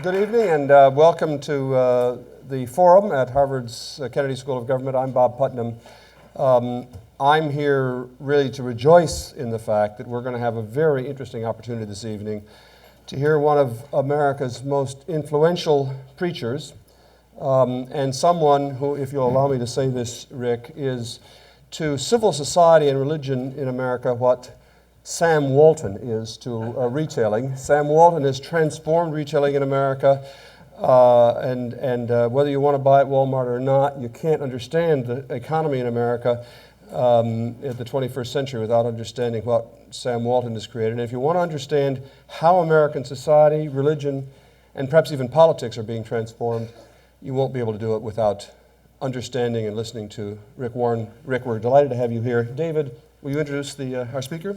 Good evening and welcome to the forum at Harvard's Kennedy School of Government. I'm Bob Putnam. I'm here really to rejoice in the fact that we're going to have a very interesting opportunity this evening to hear one of America's most influential preachers and someone who, if you'll allow me to say this, Rick, is to civil society and religion in America what Sam Walton is to retailing. Sam Walton has transformed retailing in America, and whether you want to buy at Walmart or not, you can't understand the economy in America at the 21st century without understanding what Sam Walton has created. And if you want to understand how American society, religion, and perhaps even politics are being transformed, you won't be able to do it without understanding and listening to Rick Warren. Rick, we're delighted to have you here. David, will you introduce our speaker?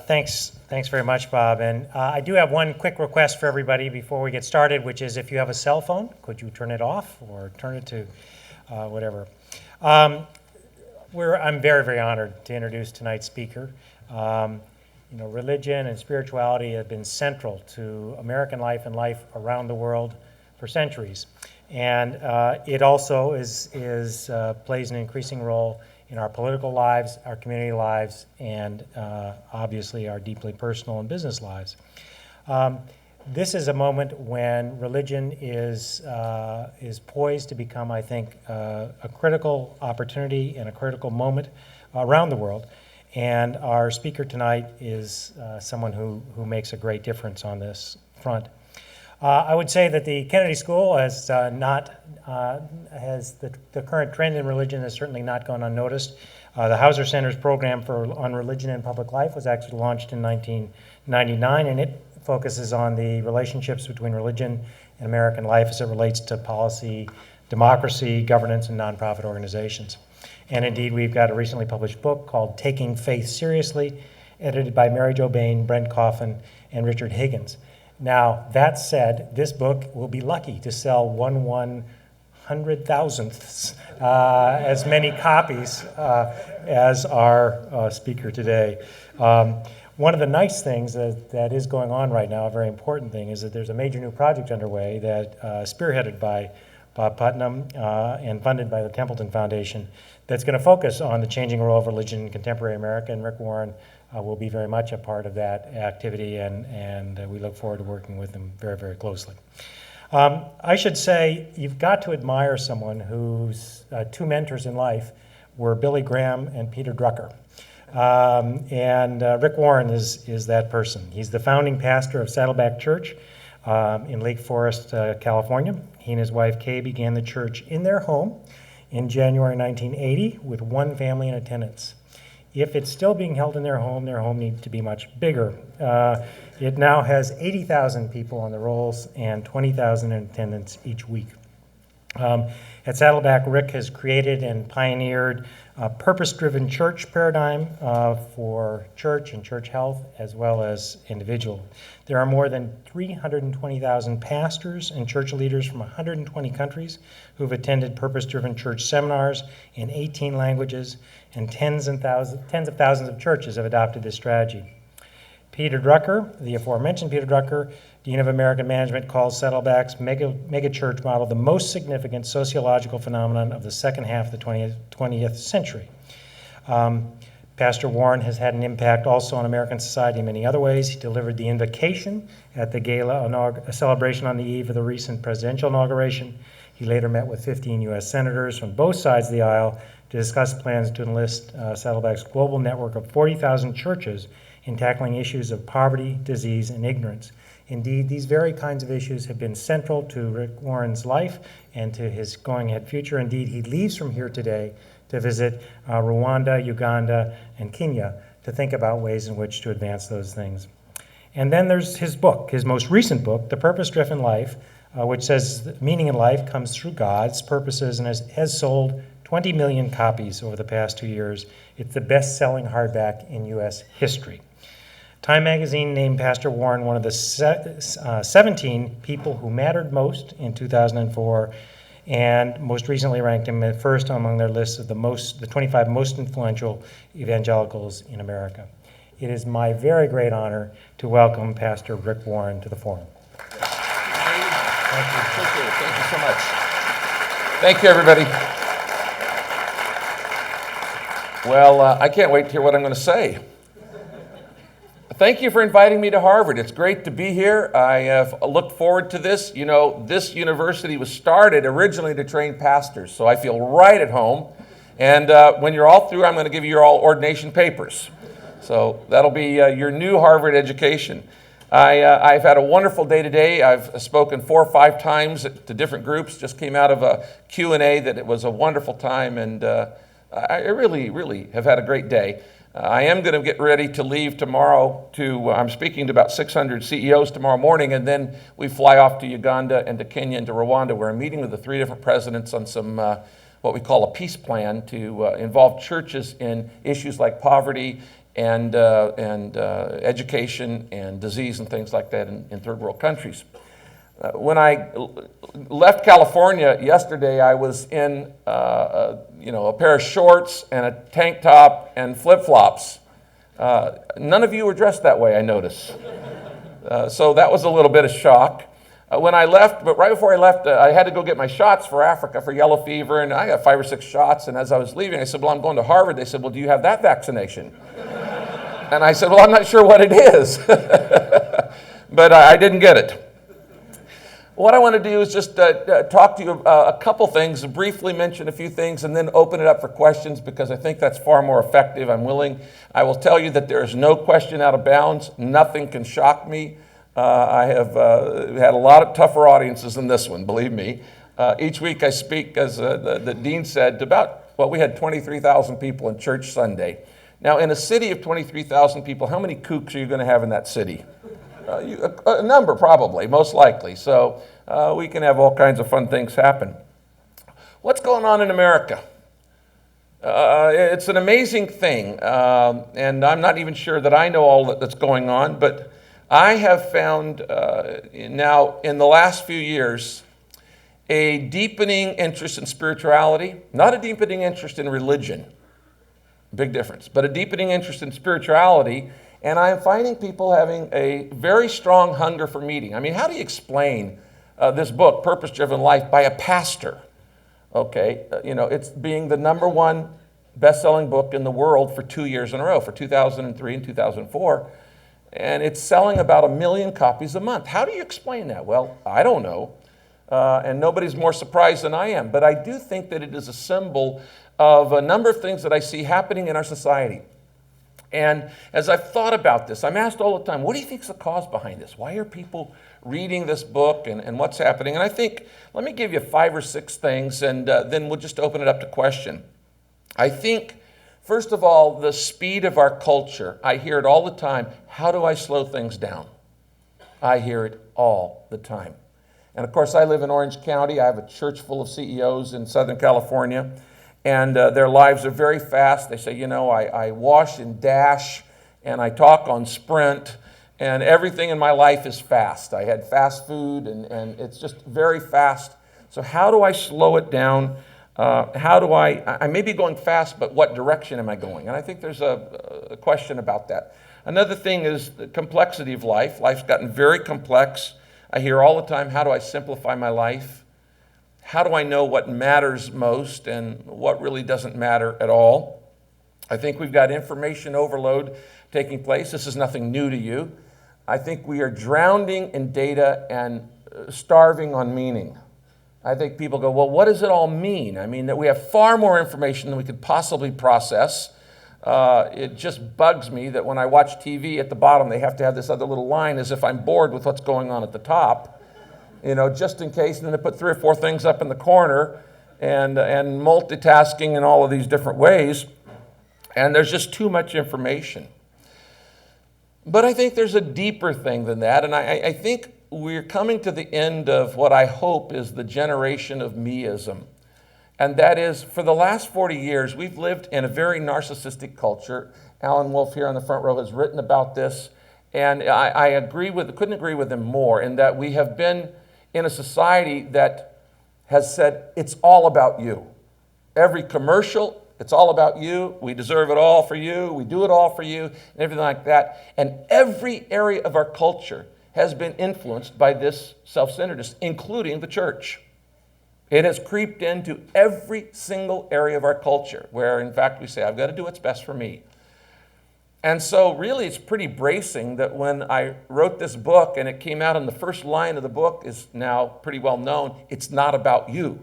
Thanks very much, Bob. And I do have one quick request for everybody before we get started, which is if you have a cell phone, could you turn it off or turn it to whatever. I'm very, very honored to introduce tonight's speaker. Religion and spirituality have been central to American life and life around the world for centuries. And it also plays an increasing role in our political lives, our community lives, and obviously our deeply personal and business lives. This is a moment when religion is poised to become, I think, a critical opportunity and a critical moment around the world. And our speaker tonight is someone who makes a great difference on this front. I would say that the Kennedy School has the current trend in religion has certainly not gone unnoticed. The Hauser Center's program on religion and public life was actually launched in 1999, and it focuses on the relationships between religion and American life as it relates to policy, democracy, governance, and nonprofit organizations. And indeed, we've got a recently published book called Taking Faith Seriously, edited by Mary Jo Bain, Brent Coffin, and Richard Higgins. Now, that said, this book will be lucky to sell 1/100,000th as many copies as our speaker today. One of the nice things that is going on right now, a very important thing, is that there's a major new project underway that spearheaded by Bob Putnam and funded by the Templeton Foundation that's going to focus on the changing role of religion in contemporary America, and Rick Warren will be very much a part of that activity, and we look forward to working with him very, very closely. I should say you've got to admire someone whose two mentors in life were Billy Graham and Peter Drucker. Rick Warren is that person. He's the founding pastor of Saddleback Church in Lake Forest, California. He and his wife Kay began the church in their home in January 1980 with one family in attendance. If it's still being held in their home needs to be much bigger. It now has 80,000 people on the rolls and 20,000 in attendance each week. At Saddleback, Rick has created and pioneered a purpose-driven church paradigm for church and church health as well as individual. There are more than 320,000 pastors and church leaders from 120 countries who've attended purpose-driven church seminars in 18 languages, and tens of thousands of churches have adopted this strategy. Peter Drucker, the aforementioned Peter Drucker, Dean of American Management, calls Saddleback's mega church model the most significant sociological phenomenon of the second half of the 20th century. Pastor Warren has had an impact also on American society in many other ways. He delivered the invocation at the gala celebration on the eve of the recent presidential inauguration. He later met with 15 U.S. senators from both sides of the aisle to discuss plans to enlist Saddleback's global network of 40,000 churches in tackling issues of poverty, disease, and ignorance. Indeed, these very kinds of issues have been central to Rick Warren's life and to his going-ahead future. Indeed, he leaves from here today to visit Rwanda, Uganda, and Kenya to think about ways in which to advance those things. And then there's his book, his most recent book, The Purpose-Driven Life, which says meaning in life comes through God's purposes and has sold 20 million copies over the past 2 years. It's the best-selling hardback in U.S. history. Time magazine named Pastor Warren one of the 17 people who mattered most in 2004, and most recently ranked him at first among their list of the 25 most influential evangelicals in America. it is my very great honor to welcome Pastor Rick Warren to the forum. Thank you. Appreciate it. Thank you so much. Thank you, everybody. Well, I can't wait to hear what I'm going to say. Thank you for inviting me to Harvard. It's great to be here. I have looked forward to this. You know, this university was started originally to train pastors, so I feel right at home. And when you're all through, I'm going to give you your all ordination papers. So that'll be your new Harvard education. I've had a wonderful day today. I've spoken 4 or 5 times to different groups. Just came out of a Q&A that it was a wonderful time, and I really, really have had a great day. I am going to get ready to leave tomorrow I'm speaking to about 600 CEOs tomorrow morning, and then we fly off to Uganda and to Kenya and to Rwanda, where I'm meeting with the 3 different presidents on some what we call a peace plan to involve churches in issues like poverty and education and disease and things like that in third world countries. When I left California yesterday, I was in a pair of shorts and a tank top and flip-flops. None of you were dressed that way, I noticed. So that was a little bit of shock. When I left, but right before I left, I had to go get my shots for Africa for yellow fever, and I got 5 or 6 shots. And as I was leaving, I said, well, I'm going to Harvard. They said, well, do you have that vaccination? And I said, well, I'm not sure what it is. But I didn't get it. What I want to do is just talk to you a couple things, briefly mention a few things, and then open it up for questions, because I think that's far more effective. I will tell you that there is no question out of bounds. Nothing can shock me. I have had a lot of tougher audiences than this one, believe me. Each week I speak, as the dean said, we had 23,000 people in church Sunday. Now, in a city of 23,000 people, how many kooks are you going to have in that city? A number, probably, most likely. So we can have all kinds of fun things happen. What's going on in America? It's an amazing thing, and I'm not even sure that I know all that's going on, but I have found now in the last few years a deepening interest in spirituality, not a deepening interest in religion, big difference, but a deepening interest in spirituality. And I'm finding people having a very strong hunger for meeting. I mean, how do you explain this book, Purpose Driven Life, by a pastor? Okay, it's being the #1 best-selling book in the world for 2 years in a row, for 2003 and 2004. And it's selling about 1 million copies a month. How do you explain that? Well, I don't know. And nobody's more surprised than I am. But I do think that it is a symbol of a number of things that I see happening in our society. And as I've thought about this, I'm asked all the time, what do you think is the cause behind this? Why are people reading this book and what's happening? And I think, let me give you 5 or 6 things, and then we'll just open it up to question. I think, first of all, the speed of our culture. I hear it all the time. How do I slow things down? I hear it all the time. And of course, I live in Orange County. I have a church full of CEOs in Southern California. And their lives are very fast. They say, I wash and dash, and I talk on Sprint, and everything in my life is fast. I had fast food, and it's just very fast. So how do I slow it down? I may be going fast, but what direction am I going? And I think there's a question about that. Another thing is the complexity of life. Life's gotten very complex. I hear all the time, how do I simplify my life? How do I know what matters most and what really doesn't matter at all? I think we've got information overload taking place. This is nothing new to you. I think we are drowning in data and starving on meaning. I think people go, well, what does it all mean? I mean, that we have far more information than we could possibly process. It just bugs me that when I watch TV at the bottom, they have to have this other little line as if I'm bored with what's going on at the top. Just in case, and then they put 3 or 4 things up in the corner and multitasking in all of these different ways. And there's just too much information. But I think there's a deeper thing than that. And I think we're coming to the end of what I hope is the generation of meism. And that is, for the last 40 years, we've lived in a very narcissistic culture. Alan Wolf here on the front row has written about this. And I couldn't agree with him more, in that we have been in a society that has said, it's all about you. Every commercial, It's all about you. We deserve it all for you. We do it all for you, and everything like that. And every area of our culture has been influenced by this self-centeredness, including the church. It has creeped into every single area of our culture, where in fact we say, I've got to do what's best for me. And so really it's pretty bracing that when I wrote this book and it came out and the first line of the book is now pretty well known, it's not about you.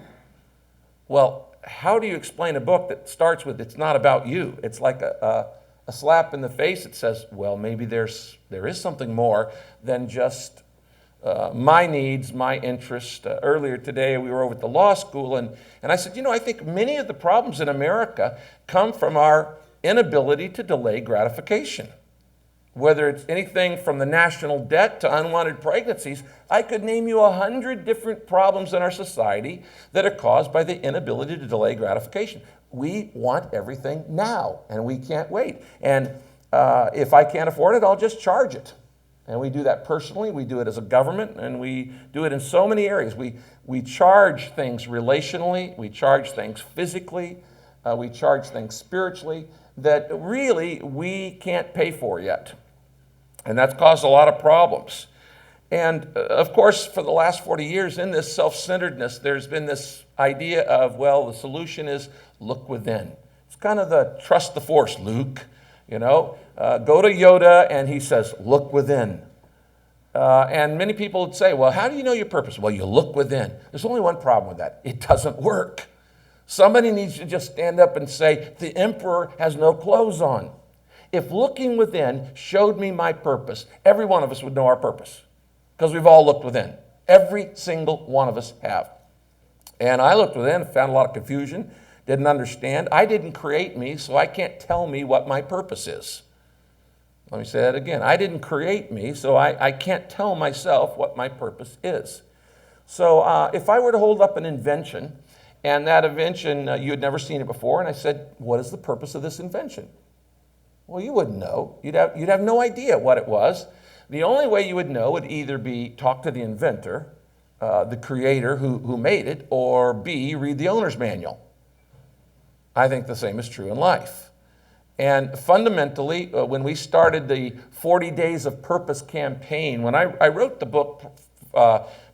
Well, how do you explain a book that starts with it's not about you? It's like a slap in the face that says, well, maybe there is something more than just my needs, my interest. Earlier today, we were over at the law school, and I said, I think many of the problems in America come from our inability to delay gratification. Whether it's anything from the national debt to unwanted pregnancies, I could name you 100 different problems in our society that are caused by the inability to delay gratification. We want everything now, and we can't wait. And if I can't afford it, I'll just charge it. And we do that personally, we do it as a government, and we do it in so many areas. We charge things relationally, we charge things physically, we charge things spiritually that really we can't pay for yet. And that's caused a lot of problems. And of course, for the last 40 years in this self-centeredness, there's been this idea of, well, the solution is look within. It's kind of the trust the force, Luke. Go to Yoda and he says, look within. And many people would say, well, how do you know your purpose? Well, you look within. There's only one problem with that. It doesn't work. Somebody needs to just stand up and say, the emperor has no clothes on. If looking within showed me my purpose, every one of us would know our purpose because we've all looked within. Every single one of us have. And I looked within, found a lot of confusion, didn't understand. I didn't create me, so I can't tell me what my purpose is. Let me say that again. I didn't create me, so I can't tell myself what my purpose is. So if I were to hold up an invention, and that invention, you had never seen it before, and I said, what is the purpose of this invention? Well, you wouldn't know. You'd have no idea what it was. The only way you would know would either be talk to the inventor, the creator who made it, or B, read the owner's manual. I think the same is true in life. And fundamentally, when we started the 40 Days of Purpose campaign, when I wrote the book,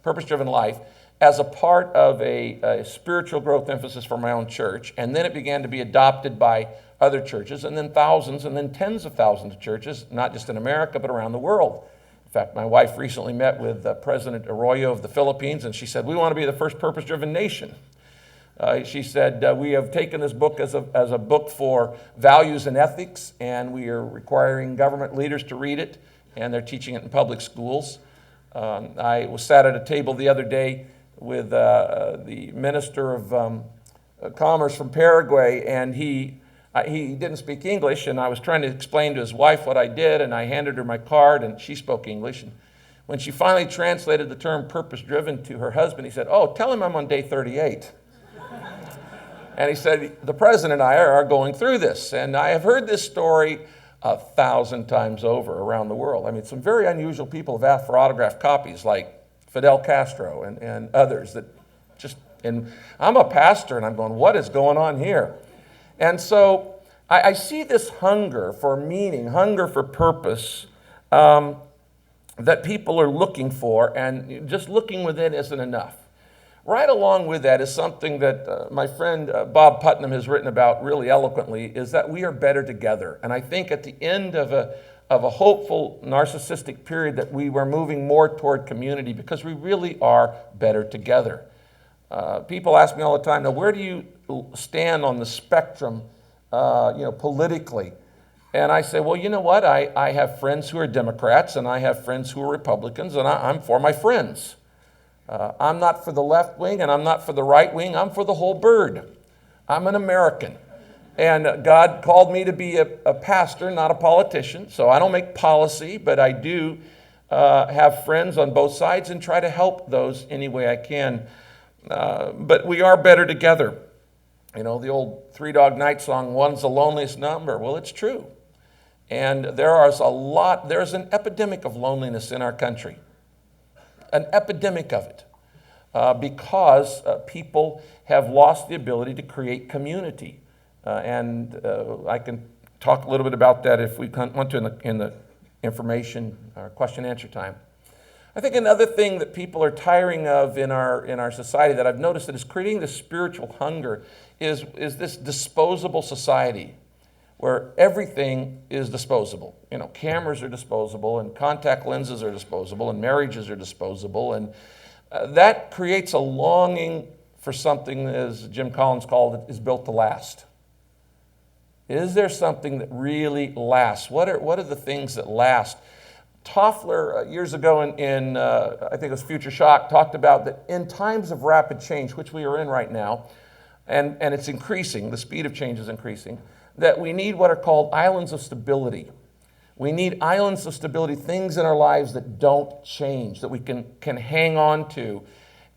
Purpose-Driven Life, as a part of a spiritual growth emphasis for my own church, and then it began to be adopted by other churches, and then thousands, and then tens of thousands of churches, not just in America, but around the world. In fact, my wife recently met with President Arroyo of the Philippines, and she said, we want to be the first purpose-driven nation. She said, we have taken this book as a book for values and ethics, and we are requiring government leaders to read it, and they're teaching it in public schools. I was sat at a table the other day with the Minister of Commerce from Paraguay, and he didn't speak English, and I was trying to explain to his wife what I did, and I handed her my card, and she spoke English. And when she finally translated the term purpose-driven to her husband, he said, oh, tell him I'm on day 38. And he said, the president and I are going through this. And I have heard this story 1,000 times over around the world. I mean, some very unusual people have asked for autographed copies, like Fidel Castro and others that just, and I'm a pastor and I'm going, what is going on here? And so I see this hunger for meaning, hunger for purpose that people are looking for, and just looking within isn't enough. Right along with that is something that my friend Bob Putnam has written about really eloquently, is that we are better together. And I think at the end of a hopeful narcissistic period that we were moving more toward community because we really are better together. People ask me all the time, now where do you stand on the spectrum politically? And I say, well, you know what? I have friends who are Democrats and I have friends who are Republicans, and I'm for my friends. I'm not for the left wing and I'm not for the right wing. I'm for the whole bird. I'm an American. And God called me to be a pastor, not a politician. So I don't make policy, but I do have friends on both sides and try to help those any way I can. But we are better together. You know, the old Three Dog Night song, one's the loneliest number. Well, it's true. And there's an epidemic of loneliness in our country. An epidemic of it, because people have lost the ability to create community. I can talk a little bit about that if we want to in the information or question answer time. I think another thing that people are tiring of in our society that I've noticed that is creating this spiritual hunger is this disposable society where everything is disposable. You know, cameras are disposable, and contact lenses are disposable, and marriages are disposable, and that creates a longing for something, as Jim Collins called it, is built to last. Is there something that really lasts? What are the things that last? Toffler, years ago in I think it was Future Shock, talked about that in times of rapid change, which we are in right now, and it's increasing, the speed of change is increasing, that we need what are called islands of stability. We need islands of stability, things in our lives that don't change, that we can hang on to.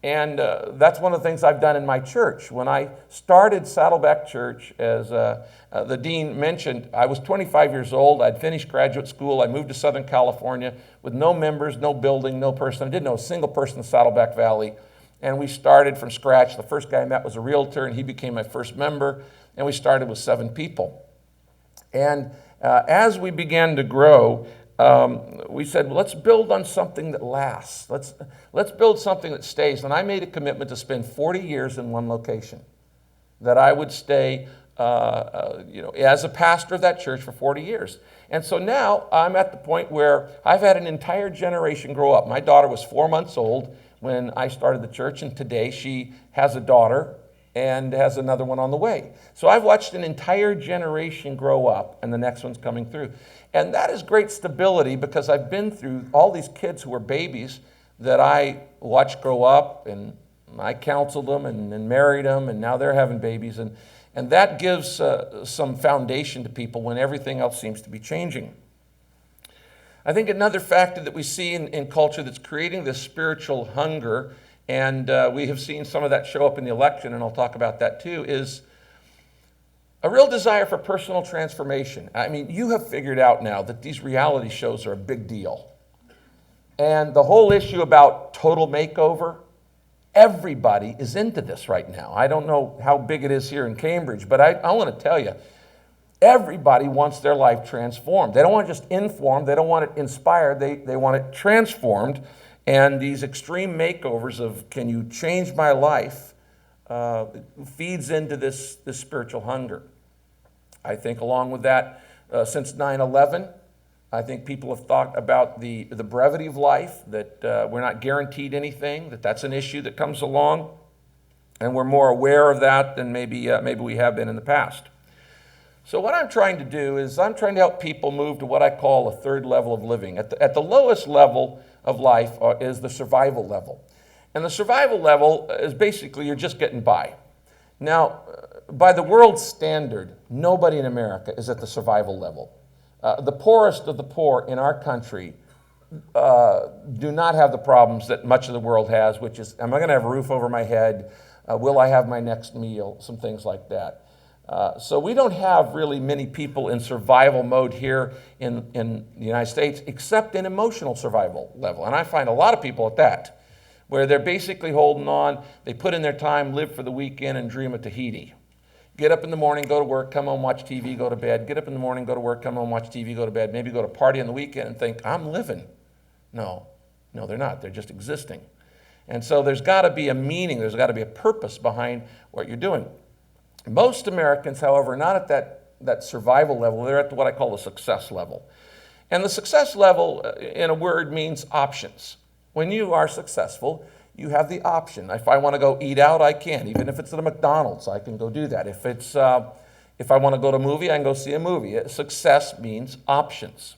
And that's one of the things I've done in my church. When I started Saddleback Church, as the dean mentioned, I was 25 years old. I'd finished graduate school. I moved to Southern California with no members, no building, no person. I didn't know a single person in Saddleback Valley. And we started from scratch. The first guy I met was a realtor, and he became my first member. And we started with 7 people. And as we began to grow, we said, well, let's build on something that lasts. Let's build something that stays. And I made a commitment to spend 40 years in one location, that I would stay as a pastor of that church for 40 years. And so now I'm at the point where I've had an entire generation grow up. My daughter was 4 months old when I started the church, and today she has a daughter and has another one on the way. So I've watched an entire generation grow up, and the next one's coming through. And that is great stability, because I've been through all these kids who were babies that I watched grow up, and I counseled them and married them, and now they're having babies. And that gives some foundation to people when everything else seems to be changing. I think another factor that we see in culture that's creating this spiritual hunger, and we have seen some of that show up in the election, and I'll talk about that too, is a real desire for personal transformation. I mean, you have figured out now that these reality shows are a big deal. And the whole issue about total makeover, everybody is into this right now. I don't know how big it is here in Cambridge, but I want to tell you, everybody wants their life transformed. They don't want it just informed. They don't want it inspired. They want it transformed. And these extreme makeovers of, can you change my life, feeds into this spiritual hunger. I think along with that, since 9/11, I think people have thought about the brevity of life, that we're not guaranteed anything, that's an issue that comes along, and we're more aware of that than maybe we have been in the past. So what I'm trying to do is I'm trying to help people move to what I call a third level of living. At the lowest level of life is the survival level. And the survival level is basically you're just getting by. Now, by the world's standard, nobody in America is at the survival level. The poorest of the poor in our country do not have the problems that much of the world has, which is, am I going to have a roof over my head? Will I have my next meal? Some things like that. So we don't have really many people in survival mode here in the United States, except in emotional survival level. And I find a lot of people at that, where they're basically holding on. They put in their time, live for the weekend, and dream of Tahiti. Get up in the morning, go to work, come home, watch TV, go to bed. Get up in the morning, go to work, come home, watch TV, go to bed. Maybe go to a party on the weekend and think, I'm living. No, they're not. They're just existing. And so there's got to be a meaning. There's got to be a purpose behind what you're doing. Most Americans, however, are not at that survival level. They're at what I call the success level. And the success level, in a word, means options. When you are successful, you have the option. If I want to go eat out, I can. Even if it's at a McDonald's, I can go do that. If I want to go to a movie, I can go see a movie. Success means options.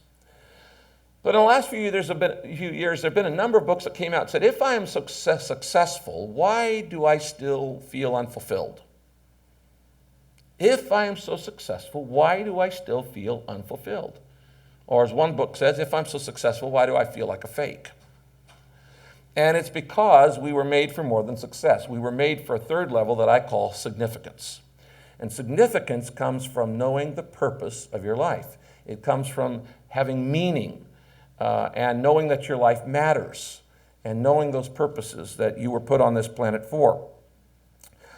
But in the last few years, there have been a number of books that came out and said, if I am successful, why do I still feel unfulfilled? If I am so successful, why do I still feel unfulfilled? Or as one book says, if I'm so successful, why do I feel like a fake? And it's because we were made for more than success. We were made for a third level that I call significance. And significance comes from knowing the purpose of your life. It comes from having meaning and knowing that your life matters and knowing those purposes that you were put on this planet for.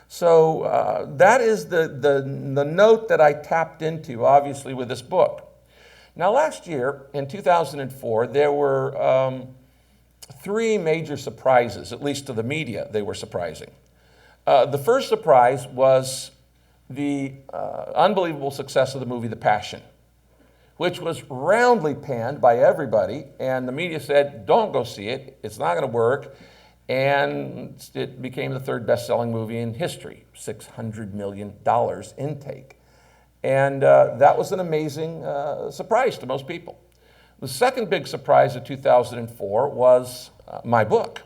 So that is the note that I tapped into, obviously, with this book. Now, last year, in 2004, there were three major surprises, at least to the media. They were surprising. The first surprise was the unbelievable success of the movie The Passion, which was roundly panned by everybody, and the media said, don't go see it, it's not going to work, and it became the third best-selling movie in history, $600 million intake. And that was an amazing surprise to most people. The second big surprise of 2004 was my book.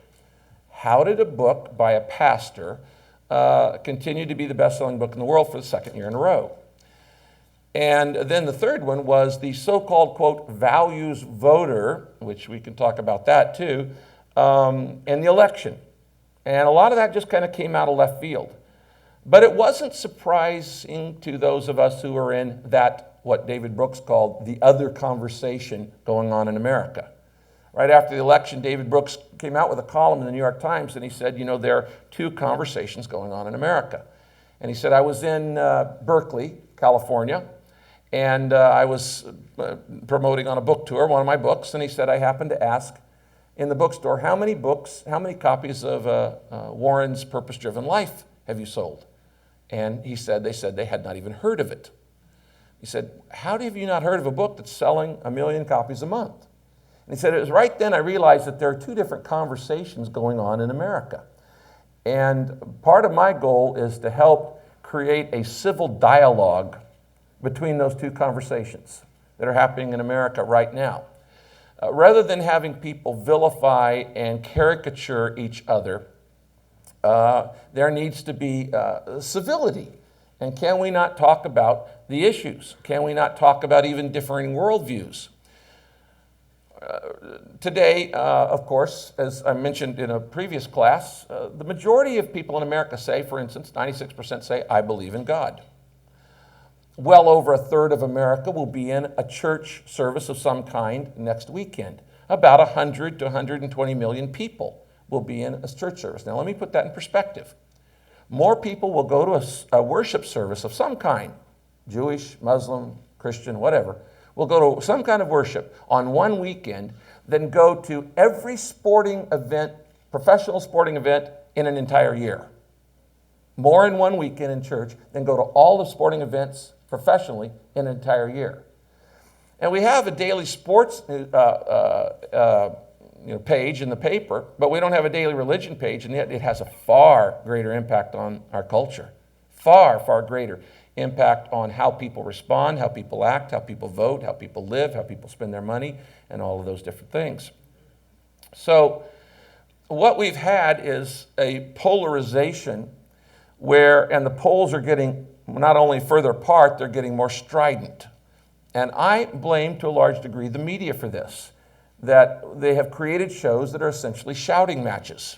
How did a book by a pastor continue to be the best-selling book in the world for the second year in a row? And then the third one was the so-called, quote, values voter, which we can talk about that too, in the election. And a lot of that just kind of came out of left field. But it wasn't surprising to those of us who were in that, what David Brooks called, the other conversation going on in America. Right after the election, David Brooks came out with a column in the New York Times, and he said, you know, there are two conversations going on in America. And he said, I was in Berkeley, California, and I was promoting on a book tour, one of my books, and he said, I happened to ask in the bookstore, how many copies of Warren's Purpose-Driven Life have you sold? And they said they had not even heard of it. He said, how have you not heard of a book that's selling 1 million copies a month? And he said, it was right then I realized that there are two different conversations going on in America. And part of my goal is to help create a civil dialogue between those two conversations that are happening in America right now. Rather than having people vilify and caricature each other, there needs to be civility. And can we not talk about the issues? Can we not talk about even differing worldviews? Today, of course, as I mentioned in a previous class, the majority of people in America say, for instance, 96% say, I believe in God. Well over a third of America will be in a church service of some kind next weekend. About 100 to 120 million people will be in a church service. Now, let me put that in perspective. More people will go to a worship service of some kind, Jewish, Muslim, Christian, whatever, will go to some kind of worship on one weekend than go to every sporting event, professional sporting event in an entire year. More in one weekend in church than go to all the sporting events professionally in an entire year. And we have a daily sports page in the paper, but we don't have a daily religion page, and yet it has a far greater impact on our culture. Far, far greater impact on how people respond, how people act, how people vote, how people live, how people spend their money, and all of those different things. So what we've had is a polarization and the poles are getting not only further apart, they're getting more strident. And I blame, to a large degree, the media for this, that they have created shows that are essentially shouting matches.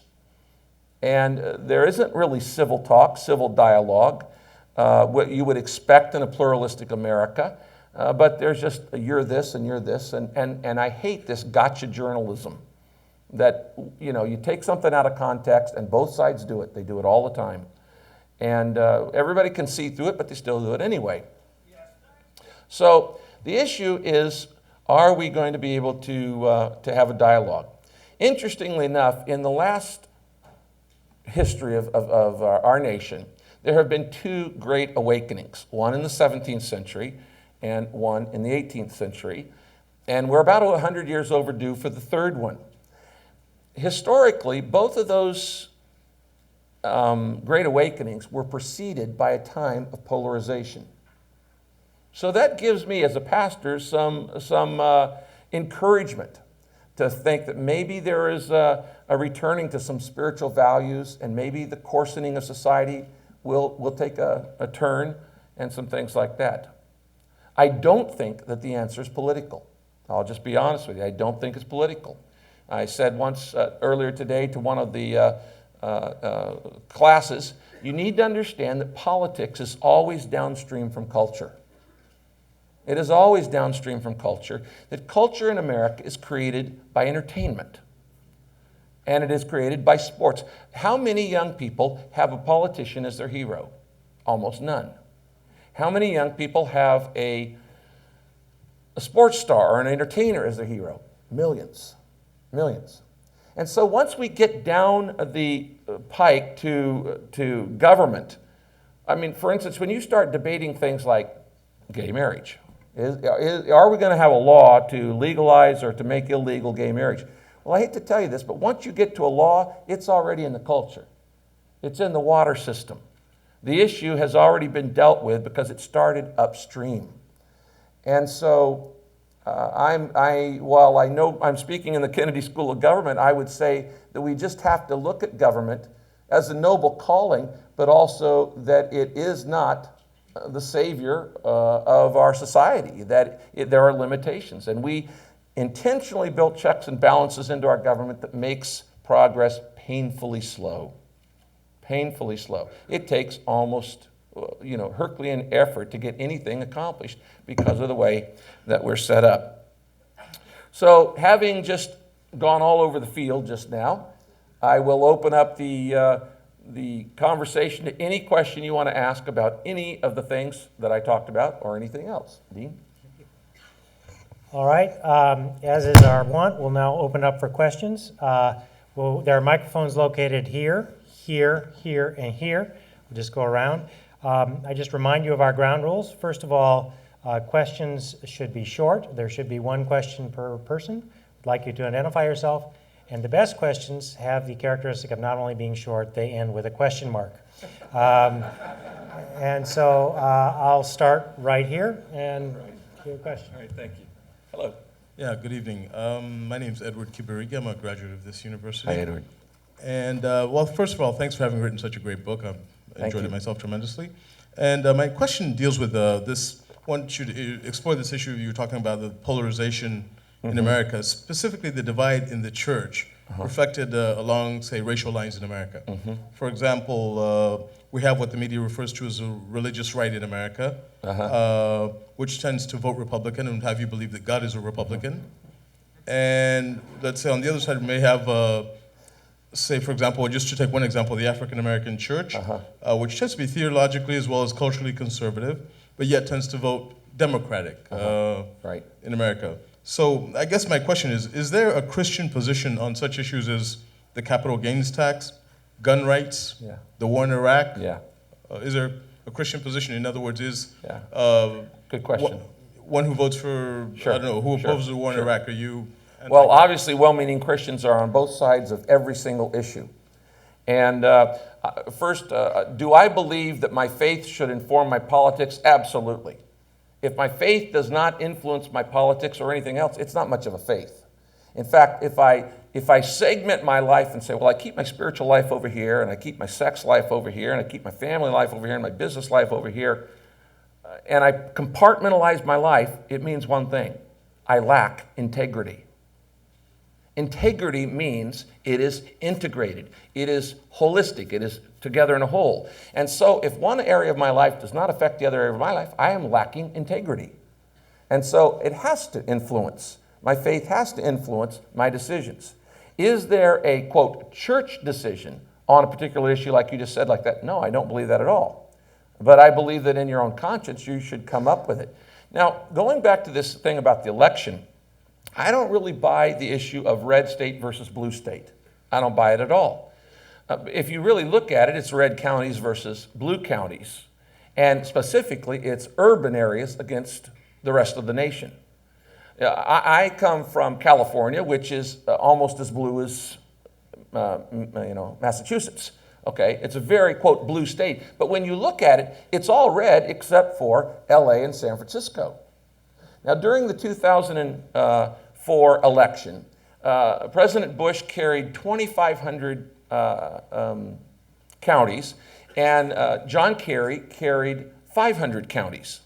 And there isn't really civil talk, civil dialogue, what you would expect in a pluralistic America, but there's just you're this and you're this, and I hate this gotcha journalism that, you take something out of context and both sides do it. They do it all the time. And everybody can see through it, but they still do it anyway. So the issue is, are we going to be able to have a dialogue? Interestingly enough, in the last history of our nation, there have been two great awakenings, one in the 17th century and one in the 18th century, and we're about 100 years overdue for the third one. Historically, both of those great awakenings were preceded by a time of polarization. So that gives me, as a pastor, some encouragement to think that maybe there is a returning to some spiritual values, and maybe the coarsening of society will take a turn, and some things like that. I don't think that the answer is political. I'll just be honest with you. I don't think it's political. I said once earlier today to one of the classes, you need to understand that politics is always downstream from culture. It is always downstream from culture, that culture in America is created by entertainment. And it is created by sports. How many young people have a politician as their hero? Almost none. How many young people have a sports star or an entertainer as their hero? Millions. Millions. And so once we get down the pike to government, I mean, for instance, when you start debating things like gay marriage, are we going to have a law to legalize or to make illegal gay marriage? Well, I hate to tell you this, but once you get to a law, it's already in the culture. It's in the water system. The issue has already been dealt with because it started upstream. And so while I know I'm speaking in the Kennedy School of Government, I would say that we just have to look at government as a noble calling, but also that it is not the savior of our society, that there are limitations. And we intentionally built checks and balances into our government that makes progress painfully slow. Painfully slow. It takes almost Herculean effort to get anything accomplished because of the way that we're set up. So having just gone all over the field just now, I will open up the conversation to any question you want to ask about any of the things that I talked about or anything else. Dean? All right, as is our wont, we'll now open up for questions. There are microphones located here, here, here, and here. We'll just go around. I just remind you of our ground rules. First of all, questions should be short. There should be one question per person. I'd like you to identify yourself. And the best questions have the characteristic of not only being short, they end with a question mark. And so I'll start right here and give a question. All right, thank you. Hello. Yeah, good evening. My name is Edward Kibirigi. I'm a graduate of this university. Hi, Edward. And well, first of all, thanks for having written such a great book. I've enjoyed it myself tremendously. And my question deals with this. One should explore this issue you were talking about, the polarization in America, specifically the divide in the church, reflected along, say, racial lines in America. For example, we have what the media refers to as a religious right in America, which tends to vote Republican and have you believe that God is a Republican. And let's say on the other side, we may have, say, for example, just to take one example, the African American church, which tends to be theologically as well as culturally conservative, but yet tends to vote Democratic Right. in America. So I guess my question is there a Christian position on such issues as the capital gains tax, gun rights, the war in Iraq? Yeah. Is there a Christian position? In other words, is Good question. One who votes for, Sure. I don't know, who opposes the war in Sure. Iraq, are you? Well, obviously, well-meaning Christians are on both sides of every single issue. And first, do I believe that my faith should inform my politics? Absolutely. If my faith does not influence my politics or anything else, it's not much of a faith. In fact, if I segment my life and say, well, I keep my spiritual life over here, and I keep my sex life over here, and I keep my family life over here, and my business life over here, and I compartmentalize my life, it means one thing: I lack integrity. Integrity means it is integrated, it is holistic, it is together in a whole. And so if one area of my life does not affect the other area of my life, I am lacking integrity. And so it has to influence. My faith has to influence my decisions. Is there a, quote, church decision on a particular issue like you just said like that? No, I don't believe that at all. But I believe that in your own conscience, you should come up with it. Now, going back to this thing about the election, I don't really buy the issue of red state versus blue state. I don't buy it at all. If you really look at it, it's red counties versus blue counties. And specifically, it's urban areas against the rest of the nation. I come from California, which is almost as blue as Massachusetts. Okay, it's a very, quote, blue state. But when you look at it, it's all red except for LA and San Francisco. Now, during the 2004 election, President Bush carried 2,500 counties, and John Kerry carried 500 counties.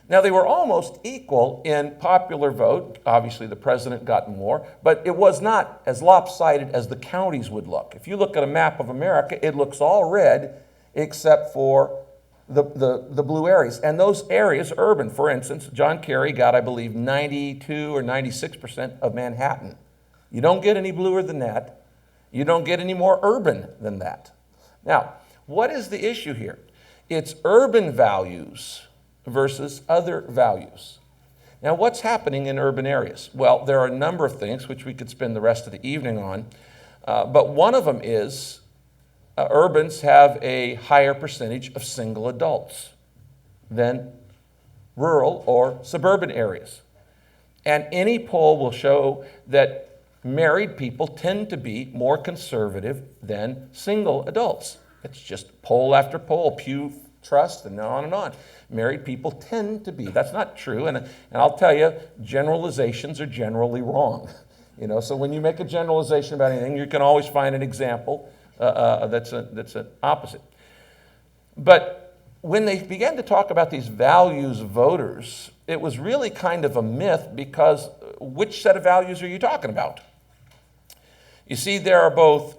Now, they were almost equal in popular vote. Obviously, the president got more, but it was not as lopsided as the counties would look. If you look at a map of America, it looks all red except for the blue areas. And those areas, urban, for instance, John Kerry got, I believe, 92 or 96% of Manhattan. You don't get any bluer than that. You don't get any more urban than that. Now, what is the issue here? It's urban values versus other values. Now, what's happening in urban areas? Well, there are a number of things which we could spend the rest of the evening on, but one of them is urbans have a higher percentage of single adults than rural or suburban areas. And any poll will show that married people tend to be more conservative than single adults. It's just poll after poll, Pew Trust, and on and on. Married people tend to be. That's not true, and I'll tell you, generalizations are generally wrong. So when you make a generalization about anything, you can always find an example that's an opposite. But when they began to talk about these values of voters, it was really kind of a myth, because which set of values are you talking about? You see, there are both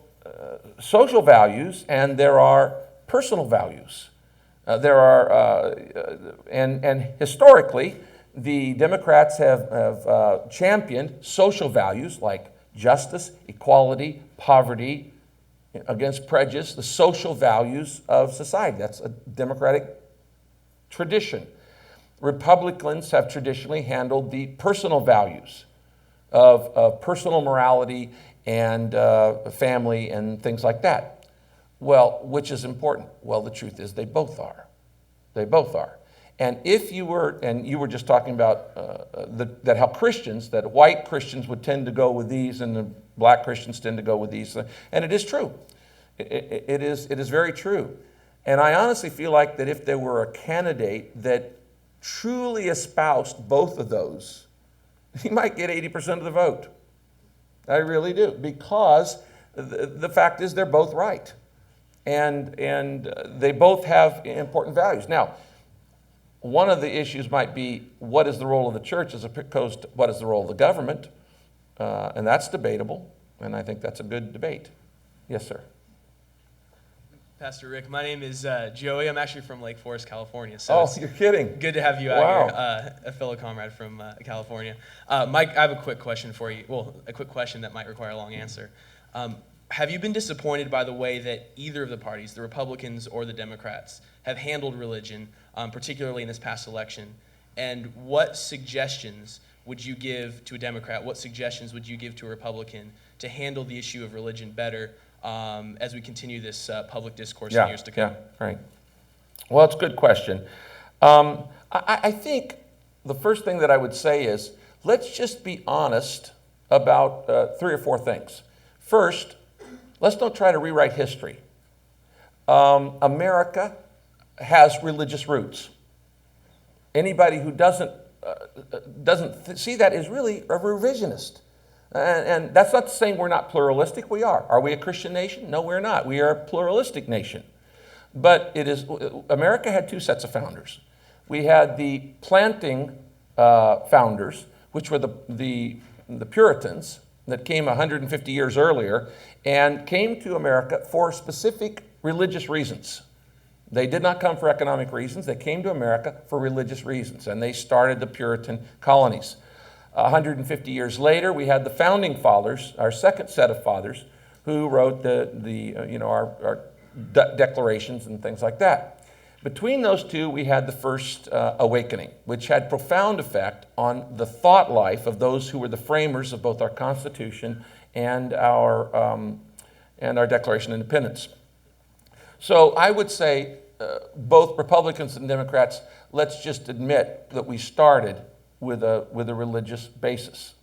social values and there are personal values. And historically, the Democrats have championed social values like justice, equality, poverty, against prejudice, the social values of society. That's a Democratic tradition. Republicans have traditionally handled the personal values of personal morality and family and things like that. Well, which is important? Well, the truth is they both are. They both are. And if you were, and you were just talking about that how Christians, that white Christians would tend to go with these and the black Christians tend to go with these. And it is true. It is very true. And I honestly feel like that if there were a candidate that truly espoused both of those, he might get 80% of the vote. I really do. Because the fact is they're both right. And they both have important values. Now, one of the issues might be, what is the role of the church as opposed to what is the role of the government? And that's debatable, and I think that's a good debate. Yes, sir. Pastor Rick, my name is Joey. I'm actually from Lake Forest, California. So oh, you're kidding. Good to have you out here, a fellow comrade from California. Mike, I have a quick question for you. Well, a quick question that might require a long answer. Have you been disappointed by the way that either of the parties, the Republicans or the Democrats, have handled religion, particularly in this past election? And what suggestions would you give to a Democrat? What suggestions would you give to a Republican to handle the issue of religion better as we continue this public discourse in years to come? Yeah, right. Well, it's a good question. I think the first thing that I would say is, let's just be honest about 3 or 4 things. First, let's don't try to rewrite history. America has religious roots. Anybody who doesn't see that is really a revisionist. And that's not saying we're not pluralistic. We are. Are we a Christian nation? No, we're not. We are a pluralistic nation. But America had 2 sets of founders. We had the planting founders, which were the Puritans, that came 150 years earlier and came to America for specific religious reasons. They did not come for economic reasons. They came to America for religious reasons, and they started the Puritan colonies. 150 years later, we had the founding fathers, our second set of fathers, who wrote our declarations and things like that. Between those two, we had the first awakening, which had profound effect on the thought life of those who were the framers of both our Constitution and our Declaration of Independence. So I would say both Republicans and Democrats, let's just admit that we started with a religious basis.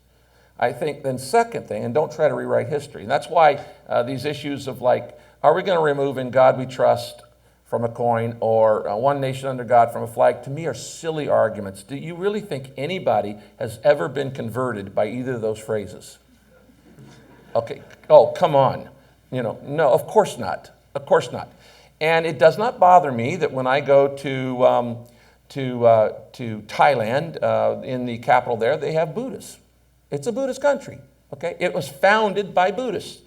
I think then second thing, and don't try to rewrite history. And that's why these issues of like, are we going to remove "In God We Trust" from a coin or "One Nation Under God" from a flag, to me are silly arguments. Do you really think anybody has ever been converted by either of those phrases? Okay, oh, come on. No, of course not. Of course not. And it does not bother me that when I go to Thailand, in the capital there, they have Buddhists. It's a Buddhist country, okay? It was founded by Buddhists.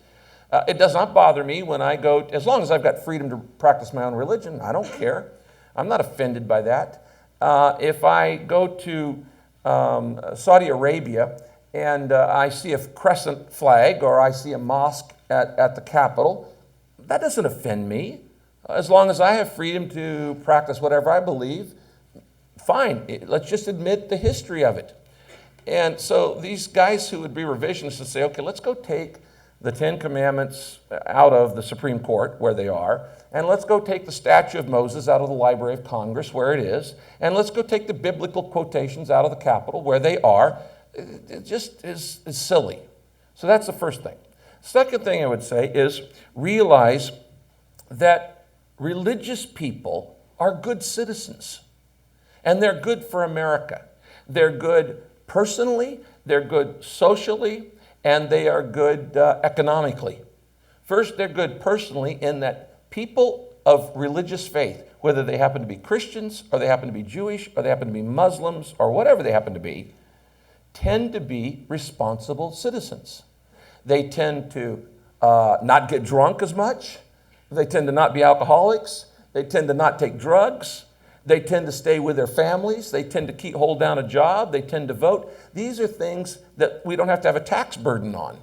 It does not bother me when I go, as long as I've got freedom to practice my own religion, I don't care. I'm not offended by that. If I go to Saudi Arabia and I see a crescent flag or I see a mosque at the Capitol. That doesn't offend me. As long as I have freedom to practice whatever I believe, fine. Let's just admit the history of it. And so these guys who would be revisionists would say, okay, let's go take the Ten Commandments out of the Supreme Court, where they are, and let's go take the statue of Moses out of the Library of Congress, where it is, and let's go take the biblical quotations out of the Capitol, where they are. It just is silly. So that's the first thing. Second thing I would say is realize that religious people are good citizens, and they're good for America. They're good personally, they're good socially, and they are good economically. First, they're good personally in that people of religious faith, whether they happen to be Christians or they happen to be Jewish or they happen to be Muslims or whatever they happen to be, tend to be responsible citizens. They tend to not get drunk as much. They tend to not be alcoholics. They tend to not take drugs. They tend to stay with their families. They tend to hold down a job. They tend to vote. These are things that we don't have to have a tax burden on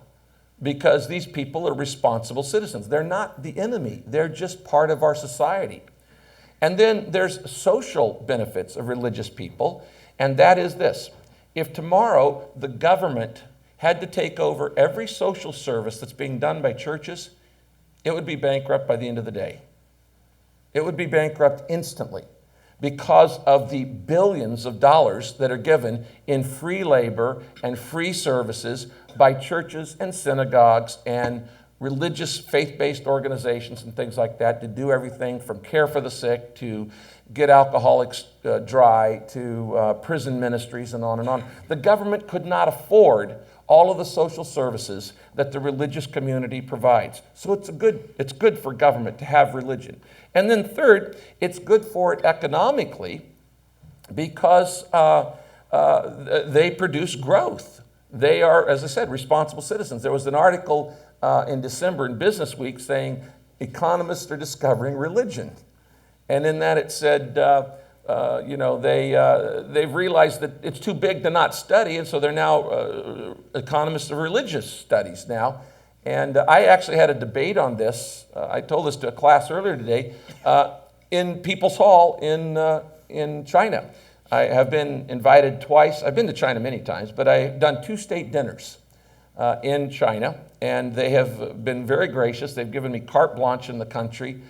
because these people are responsible citizens. They're not the enemy. They're just part of our society. And then there's social benefits of religious people, and that is this. If tomorrow the government had to take over every social service that's being done by churches, it would be bankrupt by the end of the day. It would be bankrupt instantly, because of the billions of dollars that are given in free labor and free services by churches and synagogues and religious faith-based organizations and things like that to do everything from care for the sick to get alcoholics dry to prison ministries and on and on. The government could not afford all of the social services that the religious community provides. So it's good for government to have religion. And then third, it's good for it economically because they produce growth. They are, as I said, responsible citizens. There was an article in December in Business Week saying economists are discovering religion. And in that it said, they've realized that it's too big to not study, and so they're now economists of religious studies now. And I actually had a debate on this. I told this to a class earlier today in People's Hall in China. I have been invited twice. I've been to China many times, but I've done 2 state dinners in China, and they have been very gracious. They've given me carte blanche in the country.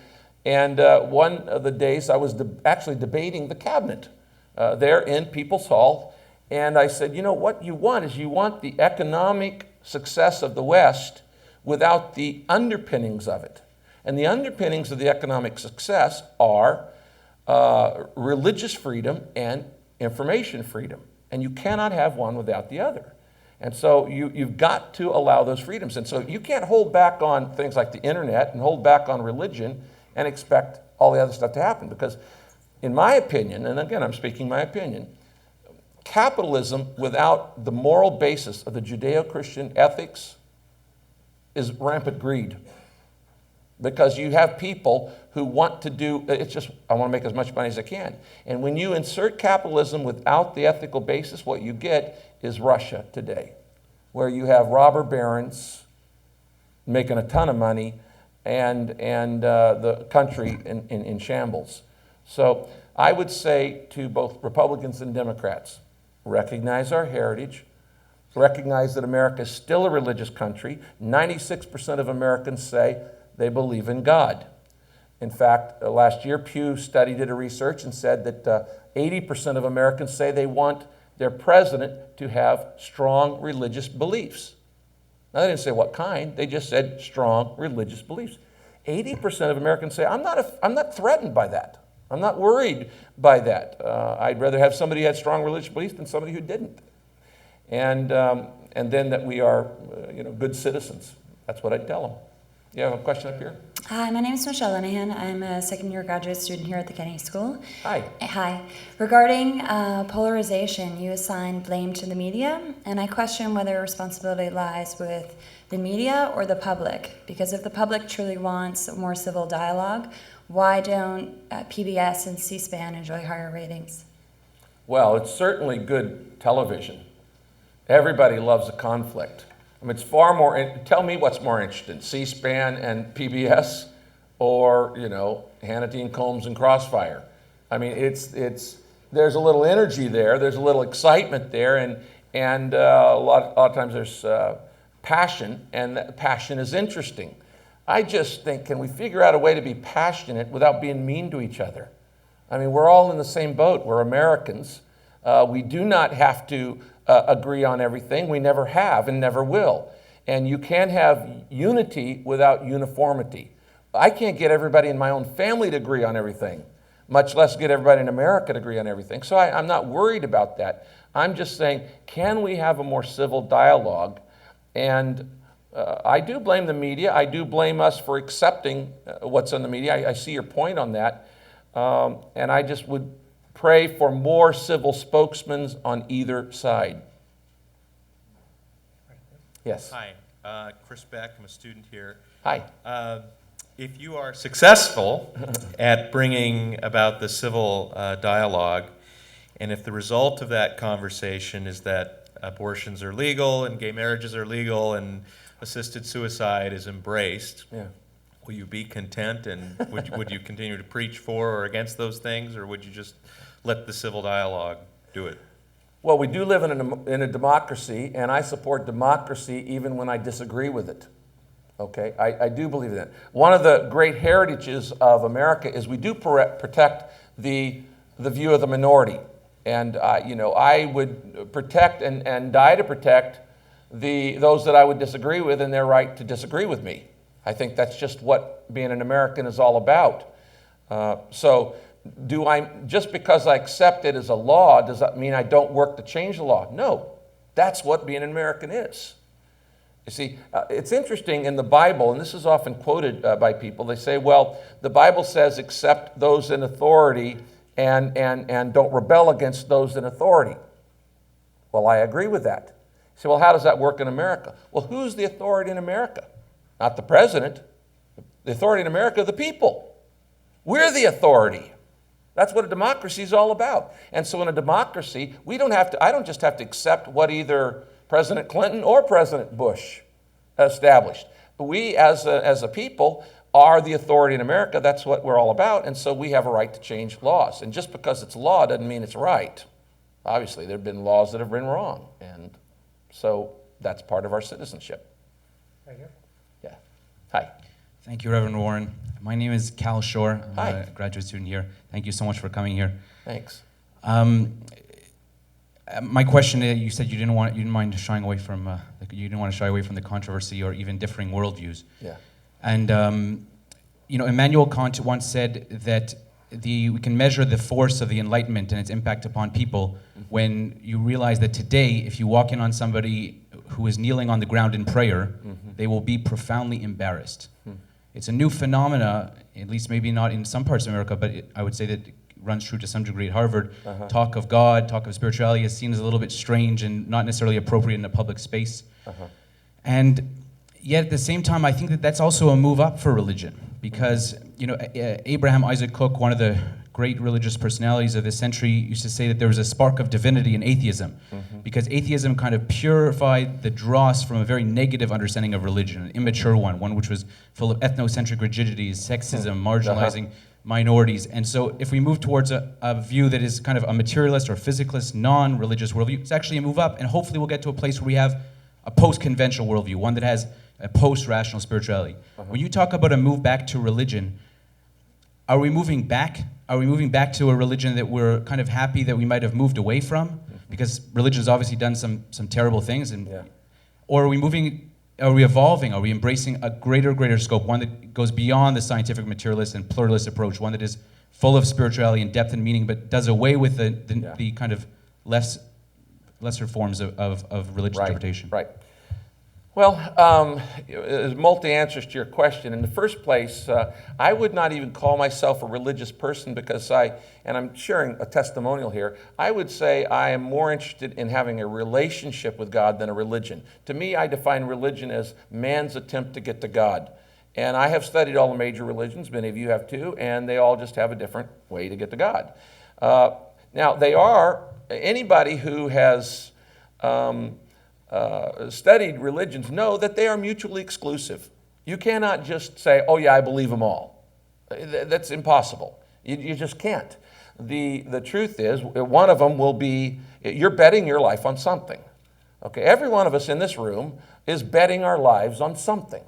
And one of the days I was actually debating the cabinet there in People's Hall. And I said, what you want is you want the economic success of the West without the underpinnings of it. And the underpinnings of the economic success are religious freedom and information freedom. And you cannot have one without the other. And so you've got to allow those freedoms. And so you can't hold back on things like the internet and hold back on religion and expect all the other stuff to happen. Because in my opinion, and again, I'm speaking my opinion, capitalism without the moral basis of the Judeo-Christian ethics is rampant greed. Because you have people who want to do, it's just, I want to make as much money as I can. And when you insert capitalism without the ethical basis, what you get is Russia today, where you have robber barons making a ton of money and the country in shambles. So I would say to both Republicans and Democrats, recognize our heritage, recognize that America is still a religious country. 96% of Americans say they believe in God. In fact, last year, Pew did a research and said that 80% of Americans say they want their president to have strong religious beliefs. Now, they didn't say what kind, they just said strong religious beliefs. 80% of Americans say, I'm not threatened by that. I'm not worried by that. I'd rather have somebody who had strong religious beliefs than somebody who didn't. And then that we are good citizens. That's what I'd tell them. You have a question up here? Hi, my name is Michelle Linehan. I'm a second-year graduate student here at the Kennedy School. Hi. Hi. Regarding polarization, you assign blame to the media, and I question whether responsibility lies with the media or the public. Because if the public truly wants more civil dialogue, why don't PBS and C-SPAN enjoy higher ratings? Well, it's certainly good television. Everybody loves a conflict. I mean, it's far more, tell me what's more interesting, C-SPAN and PBS, or, you know, Hannity and Combs and Crossfire. I mean, there's a little energy there, there's a little excitement there, and a lot of times there's passion, and that passion is interesting. I just think, can we figure out a way to be passionate without being mean to each other? I mean, we're all in the same boat. We're Americans. We do not have to agree on everything. We never have and never will. And you can't have unity without uniformity. I can't get everybody in my own family to agree on everything, much less get everybody in America to agree on everything. So I'm not worried about that. I'm just saying, can we have a more civil dialogue? And I do blame the media. I do blame us for accepting what's in the media. I see your point on that. And I just would pray for more civil spokesmen on either side. Yes. Hi, Chris Beck. I'm a student here. Hi. If you are successful at bringing about the civil dialogue, and if the result of that conversation is that abortions are legal and gay marriages are legal and assisted suicide is embraced, Yeah. will you be content, and would you continue to preach for or against those things, or would you just let the civil dialogue do it? Well, we do live in a democracy, and I support democracy even when I disagree with it. Okay, I do believe in that. One of the great heritages of America is we do protect the view of the minority. And you know, I would protect and die to protect those that I would disagree with and their right to disagree with me. I think that's just what being an American is all about. So just because I accept it as a law, does that mean I don't work to change the law? No, that's what being an American is. You see, it's interesting in the Bible, and this is often quoted by people, they say, well, the Bible says accept those in authority and don't rebel against those in authority. Well, I agree with that. You say, well, how does that work in America? Well, who's the authority in America? Not the president. The authority in America are the people. We're the authority. That's what a democracy is all about. And so in a democracy, I don't just have to accept what either President Clinton or President Bush established. We as a people are the authority in America. That's what we're all about. And so we have a right to change laws. And just because it's law doesn't mean it's right. Obviously, there have been laws that have been wrong. And so that's part of our citizenship. Right here. Yeah. Hi. Thank you, Reverend Warren. My name is Cal Shore. I'm Hi. a graduate student here. Thank you so much for coming here. Thanks. My question is, you said you didn't mind shying away from you didn't want to shy away from the controversy or even differing worldviews. Yeah. And you know, Immanuel Kant once said that we can measure the force of the Enlightenment and its impact upon people when you realize that today, if you walk in on somebody who is kneeling on the ground in prayer, they will be profoundly embarrassed. It's a new phenomena, at least maybe not in some parts of America, but I would say that it runs true to some degree at Harvard. Talk of God, talk of spirituality is seen as a little bit strange and not necessarily appropriate in a public space. And yet at the same time, I think that that's also a move up for religion, because you know, Abraham Isaac Cook, one of the great religious personalities of this century, used to say that there was a spark of divinity in atheism, because atheism kind of purified the dross from a very negative understanding of religion, an immature one which was full of ethnocentric rigidities, sexism, marginalizing minorities. And so if we move towards a view that is kind of a materialist or physicalist, non-religious worldview, it's actually a move up, and hopefully we'll get to a place where we have a post-conventional worldview, one that has a post-rational spirituality. When you talk about a move back to religion, are we moving back? Are we moving back to a religion that we're kind of happy that we might have moved away from? Because religion has obviously done some terrible things. Or are we moving, are we evolving? Are we embracing a greater scope, one that goes beyond the scientific materialist and pluralist approach, one that is full of spirituality and depth and meaning, but does away with the kind of lesser forms of religious interpretation? Right. Well, there's multi-answers to your question. In the first place, I would not even call myself a religious person because and I'm sharing a testimonial here, I would say I am more interested in having a relationship with God than a religion. To me, I define religion as man's attempt to get to God. And I have studied all the major religions, many of you have too, and they all just have a different way to get to God. Now, anybody who has studied religions know that they are mutually exclusive. You cannot just say, oh yeah, I believe them all. That's impossible. You just can't. The truth is, one of them will be, you're betting your life on something. Okay, every one of us in this room is betting our lives on something.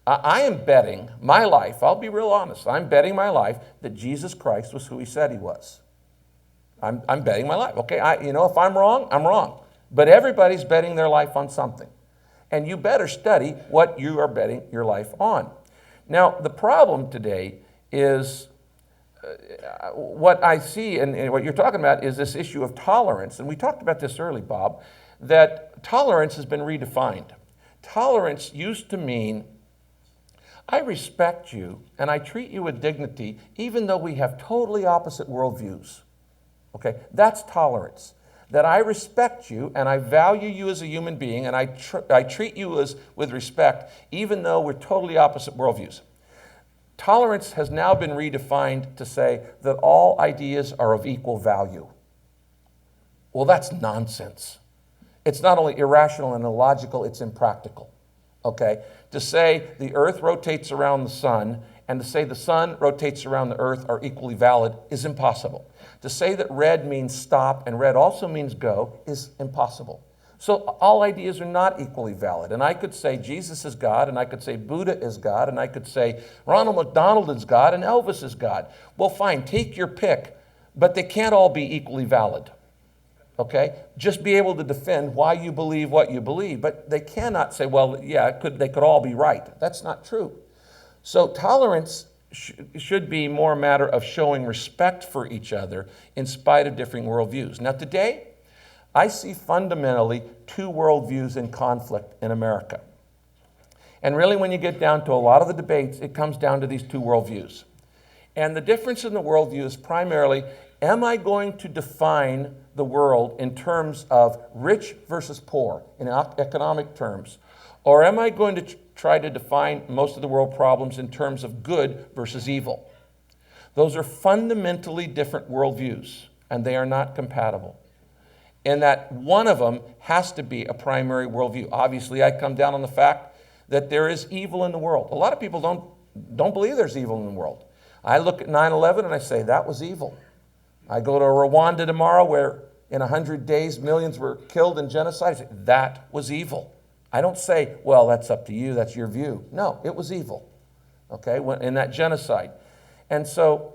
I am betting my life, I'll be real honest, I'm betting my life that Jesus Christ was who he said he was. I'm betting my life. Okay, if I'm wrong, I'm wrong. But everybody's betting their life on something. And you better study what you are betting your life on. Now, the problem today is what I see and what you're talking about is this issue of tolerance. And we talked about this early, Bob, that tolerance has been redefined. Tolerance used to mean I respect you and I treat you with dignity even though we have totally opposite worldviews. Okay, that's tolerance. That I respect you and I value you as a human being and I treat you with respect even though we're totally opposite worldviews. Tolerance has now been redefined to say that all ideas are of equal value. Well, that's nonsense. It's not only irrational and illogical, it's impractical. Okay? To say the earth rotates around the sun and to say the sun rotates around the earth are equally valid is impossible. To say that red means stop and red also means go is impossible. So all ideas are not equally valid. And I could say Jesus is God, and I could say Buddha is God, and I could say Ronald McDonald is God, and Elvis is God. Well, fine, take your pick, but they can't all be equally valid. Okay? Just be able to defend why you believe what you believe, but they cannot say, well, yeah, they could all be right. That's not true. So tolerance should be more a matter of showing respect for each other in spite of differing worldviews. Now today, I see fundamentally two worldviews in conflict in America. And really when you get down to a lot of the debates, it comes down to these two worldviews. And the difference in the worldview is primarily, am I going to define the world in terms of rich versus poor, in economic terms? Or am I going to try to define most of the world problems in terms of good versus evil? Those are fundamentally different worldviews, and they are not compatible. And that one of them has to be a primary worldview. Obviously, I come down on the fact that there is evil in the world. A lot of people don't believe there's evil in the world. I look at 9/11 and I say, that was evil. I go to Rwanda tomorrow where in 100 days millions were killed in genocide. I say, that was evil. I don't say, well, that's up to you, that's your view. No, it was evil, okay, in that genocide. And so,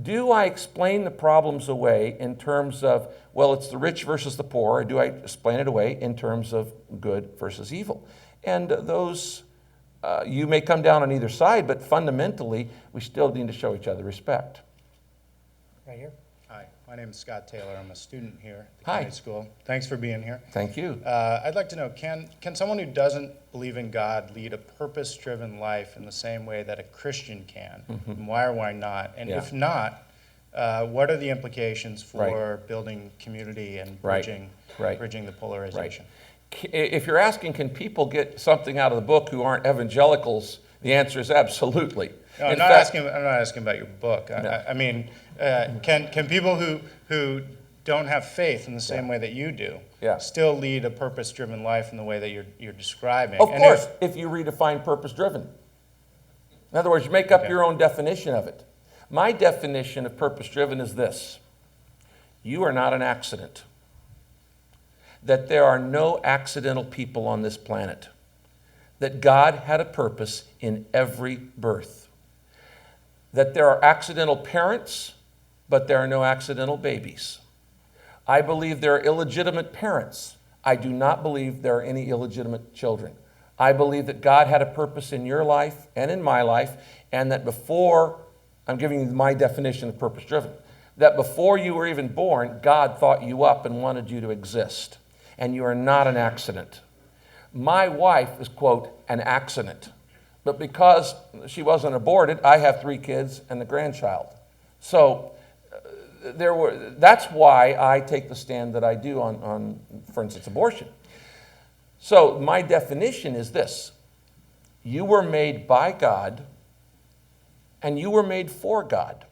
do I explain the problems away in terms of, well, it's the rich versus the poor, or do I explain it away in terms of good versus evil? And those, you may come down on either side, but fundamentally, we still need to show each other respect. Right here. Hi, my name is Scott Taylor. I'm a student here at the Hi. county school. Thanks for being here. Thank you. I'd like to know, can someone who doesn't believe in God lead a purpose-driven life in the same way that a Christian can? And why or why not? And Yeah. if not, what are the implications for Right. building community and Right. bridging the polarization? If you're asking, can people get something out of the book who aren't evangelicals, the answer is absolutely. No, I'm In not fact- asking about your book. No. I mean, can people who don't have faith in the same way that you do Yeah. still lead a purpose-driven life in the way that you're describing? Of And course, if you redefine purpose-driven. In other words, you make up Okay. your own definition of it. My definition of purpose-driven is this: you are not an accident. That there are no accidental people on this planet. That God had a purpose in every birth. That there are accidental parents, but there are no accidental babies. I believe there are illegitimate parents. I do not believe there are any illegitimate children. I believe that God had a purpose in your life and in my life, and that before, I'm giving you my definition of purpose-driven, that before you were even born, God thought you up and wanted you to exist. And you are not an accident. My wife is, quote, an accident. But because she wasn't aborted, I have 3 kids and a grandchild. So that's why I take the stand that I do on, for instance, abortion. So my definition is this: you were made by God and you were made for God.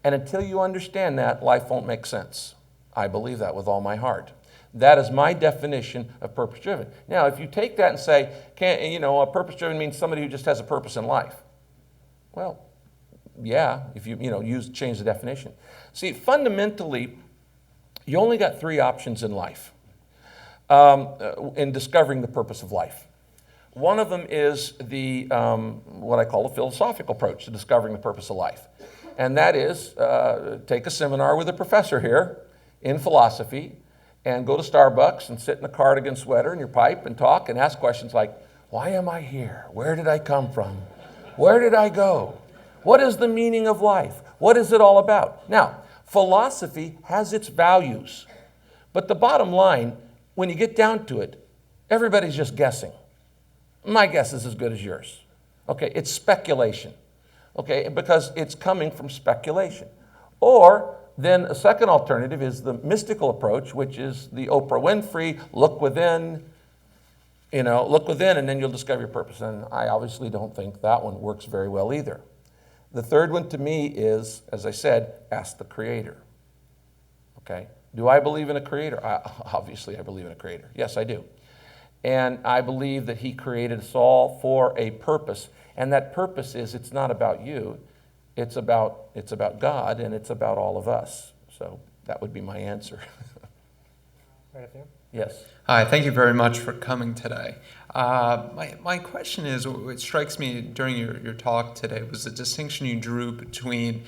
And until you understand that, life won't make sense. I believe that with all my heart. That is my definition of purpose-driven. Now, if you take that and say, a purpose-driven means somebody who just has a purpose in life. Well, yeah, if you change the definition. See, fundamentally, you only got three options in life in discovering the purpose of life. One of them is the what I call a philosophical approach to discovering the purpose of life. And that is take a seminar with a professor here in philosophy and go to Starbucks and sit in a cardigan sweater and your pipe and talk and ask questions like, why am I here? Where did I come from? Where did I go? What is the meaning of life? What is it all about? Now, philosophy has its values. But the bottom line, when you get down to it, everybody's just guessing. My guess is as good as yours. Okay, it's speculation. Okay, because it's coming from speculation. Or then a second alternative is the mystical approach, which is the Oprah Winfrey, look within, and then you'll discover your purpose. And I obviously don't think that one works very well either. The third one to me is, as I said, ask the Creator. Okay, do I believe in a Creator? Obviously I believe in a Creator. Yes, I do. And I believe that He created us all for a purpose. And that purpose is, it's not about you, it's about God, and it's about all of us. So that would be my answer. Right up there. Yes. Hi, thank you very much for coming today. My question is, what strikes me during your talk today was the distinction you drew between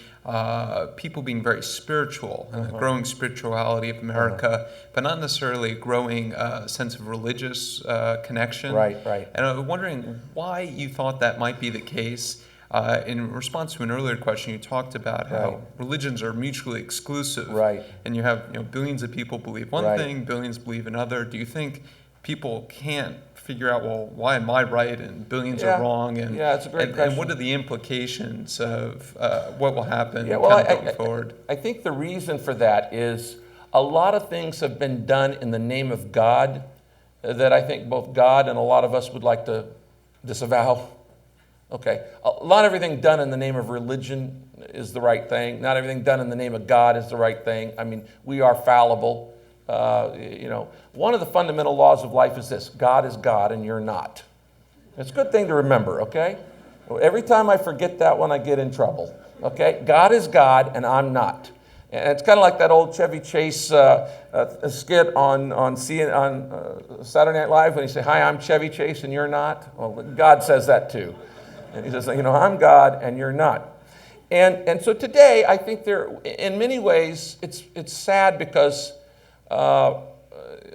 people being very spiritual and the growing spirituality of America, but not necessarily a growing sense of religious connection. Right. And I was wondering why you thought that might be the case. In response to an earlier question, you talked about how religions are mutually exclusive. Right. And you have billions of people believe one Right. thing, billions believe another. Do you think people can't figure out, well, why am I right and billions are wrong? And, it's a great question. And what are the implications of what will happen going forward? I think the reason for that is a lot of things have been done in the name of God that I think both God and a lot of us would like to disavow. Okay, not everything done in the name of religion is the right thing. Not everything done in the name of God is the right thing. I mean, we are fallible. One of the fundamental laws of life is this: God is God and you're not. It's a good thing to remember, okay? Every time I forget that one, I get in trouble, okay? God is God and I'm not. And it's kind of like that old Chevy Chase skit on Saturday Night Live when he said, hi, I'm Chevy Chase and you're not. Well, God says that too. And he says, I'm God and you're not. And so today, I think in many ways, it's sad because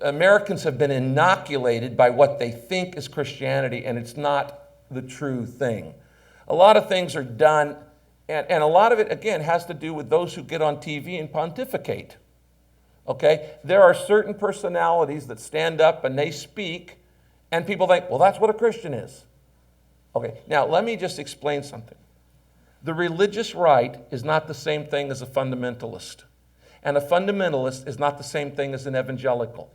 Americans have been inoculated by what they think is Christianity, and it's not the true thing. A lot of things are done, and a lot of it, again, has to do with those who get on TV and pontificate. Okay? There are certain personalities that stand up and they speak, and people think, well, that's what a Christian is. Okay, now let me just explain something. The religious right is not the same thing as a fundamentalist. And a fundamentalist is not the same thing as an evangelical.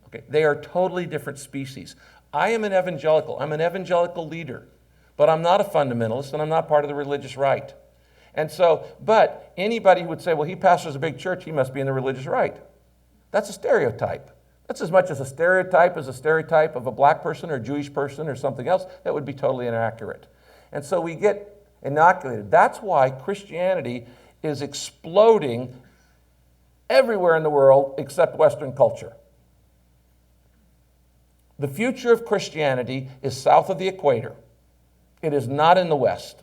Okay, they are totally different species. I am an evangelical. I'm an evangelical leader. But I'm not a fundamentalist and I'm not part of the religious right. And so, but anybody who would say, well, he pastors a big church, he must be in the religious right. That's a stereotype. That's as much as a stereotype of a black person or a Jewish person or something else. That would be totally inaccurate. And so we get inoculated. That's why Christianity is exploding everywhere in the world except Western culture. The future of Christianity is south of the equator. It is not in the West.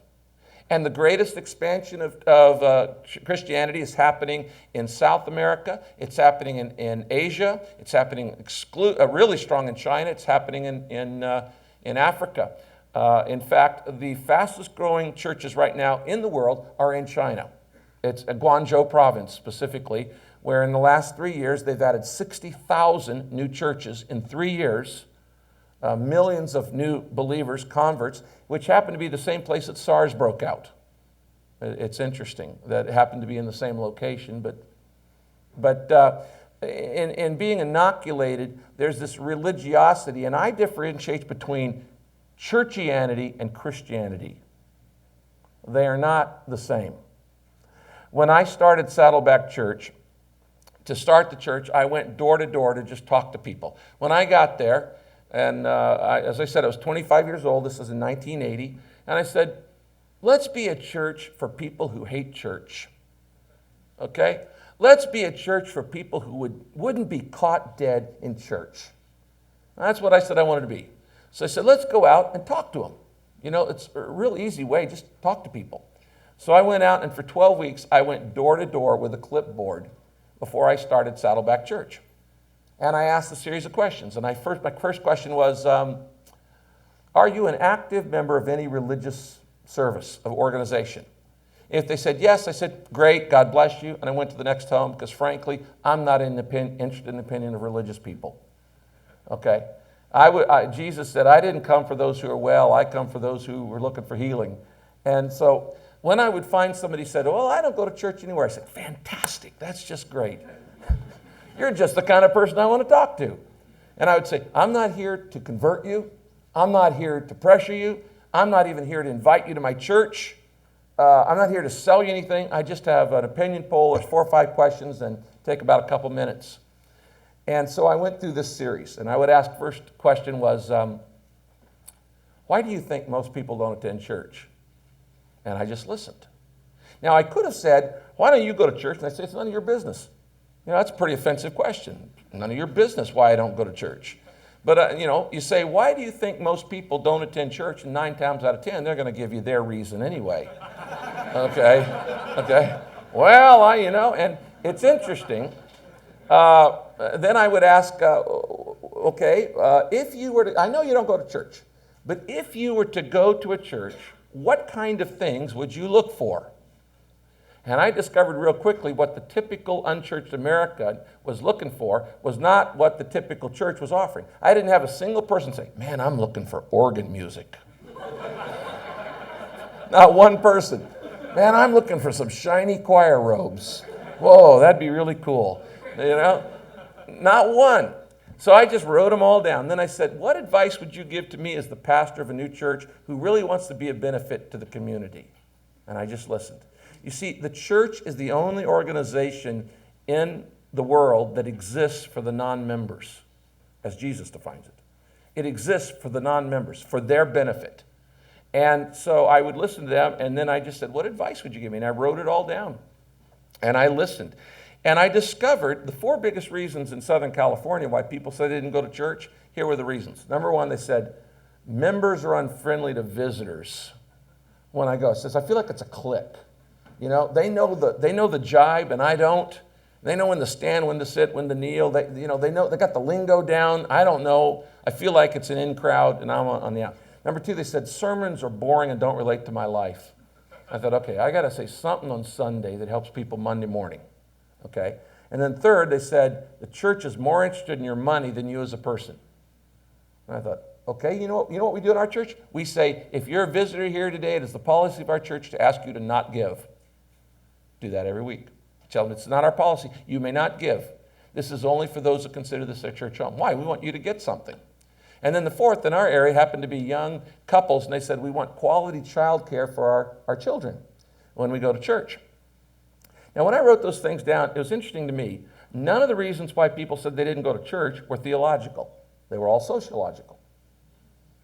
And the greatest expansion of Christianity is happening in South America. It's happening in Asia. It's happening really strong in China. It's happening in Africa. In fact, the fastest growing churches right now in the world are in China. It's Guangzhou province specifically, where in the last 3 years they've added 60,000 new churches in 3 years. Millions of new believers, converts, which happened to be the same place that SARS broke out. It's interesting that it happened to be in the same location, but in being inoculated, there's this religiosity, and I differentiate between churchianity and Christianity. They are not the same. When I started Saddleback Church, to start the church, I went door to door to just talk to people. When I got there, and as I said, I was 25 years old. This was in 1980. And I said, let's be a church for people who hate church. Okay? Let's be a church for people who wouldn't be caught dead in church. That's what I said I wanted to be. So I said, let's go out and talk to them. You know, it's a real easy way, just talk to people. So I went out, and for 12 weeks, I went door to door with a clipboard before I started Saddleback Church. And I asked a series of questions. And my first question was, are you an active member of any religious service or organization? If they said yes, I said, great, God bless you. And I went to the next home because, frankly, I'm not interested in the opinion of religious people. Okay? Jesus said, I didn't come for those who are well. I come for those who were looking for healing. And so when I would find somebody who said, well, I don't go to church anywhere, I said, fantastic, that's just great. You're just the kind of person I want to talk to. And I would say, I'm not here to convert you. I'm not here to pressure you. I'm not even here to invite you to my church. I'm not here to sell you anything. I just have an opinion poll. There's 4 or 5 questions and take about a couple minutes. And so I went through this series, and I would ask, first question was, why do you think most people don't attend church? And I just listened. Now, I could have said, why don't you go to church? And I'd say, it's none of your business. You know, that's a pretty offensive question. None of your business why I don't go to church. But, you know, you say, why do you think most people don't attend church? And 9 times out of 10, they're going to give you their reason anyway. Okay. Well, you know, and it's interesting. Then I would ask, if you were to, I know you don't go to church, but if you were to go to a church, what kind of things would you look for? And I discovered real quickly what the typical unchurched American was looking for was not what the typical church was offering. I didn't have a single person say, man, I'm looking for organ music. Not one person. Man, I'm looking for some shiny choir robes. Whoa, that'd be really cool. You know? Not one. So I just wrote them all down. Then I said, what advice would you give to me as the pastor of a new church who really wants to be a benefit to the community? And I just listened. You see, the church is the only organization in the world that exists for the non-members, as Jesus defines it. It exists for the non-members, for their benefit. And so I would listen to them, and then I just said, what advice would you give me? And I wrote it all down. And I listened. And I discovered the 4 biggest reasons in Southern California why people said they didn't go to church. Here were the reasons. Number 1, they said, members are unfriendly to visitors. When I go, it says, I feel like it's a clique. You know, they know the jibe and I don't. They know when to stand, when to sit, when to kneel. They got the lingo down. I don't know. I feel like it's an in crowd and I'm on the out. Number 2, they said sermons are boring and don't relate to my life. I thought, okay, I got to say something on Sunday that helps people Monday morning. Okay? And then 3rd, they said the church is more interested in your money than you as a person. And I thought, okay, you know what we do in our church? We say, if you're a visitor here today, it is the policy of our church to ask you to not give. Do that every week. Tell them it's not our policy. You may not give. This is only for those who consider this their church home. Why? We want you to get something. And then the 4th in our area happened to be young couples, and they said, we want quality child care for our children when we go to church. Now, when I wrote those things down, it was interesting to me. None of the reasons why people said they didn't go to church were theological. They were all sociological.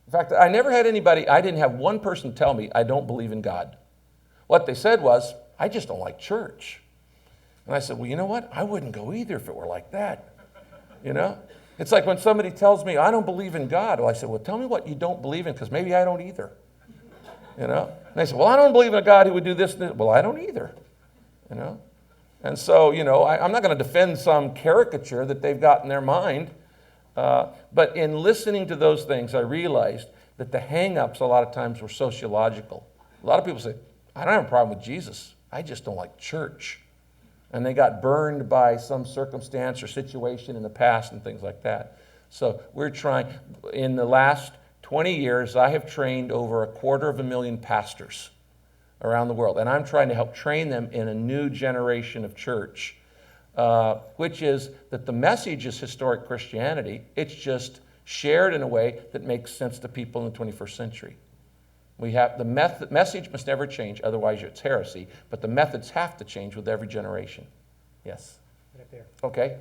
In fact, I never had anybody, I didn't have one person tell me I don't believe in God. What they said was, I just don't like church. And I said, well, you know what? I wouldn't go either if it were like that. You know? It's like when somebody tells me, I don't believe in God. Well, I said, well, tell me what you don't believe in, because maybe I don't either. You know? And they said, well, I don't believe in a God who would do this and this. Well, I don't either. You know? And so, you know, I'm not going to defend some caricature that they've got in their mind. But in listening to those things, I realized that the hang-ups a lot of times were sociological. A lot of people say, I don't have a problem with Jesus. I just don't like church. And they got burned by some circumstance or situation in the past and things like that. So we're trying, in the last 20 years, I have trained over 250,000 pastors around the world. And I'm trying to help train them in a new generation of church, which is that the message is historic Christianity. It's just shared in a way that makes sense to people in the 21st century. We have the message must never change, otherwise it's heresy, but the methods have to change with every generation. Yes? Okay,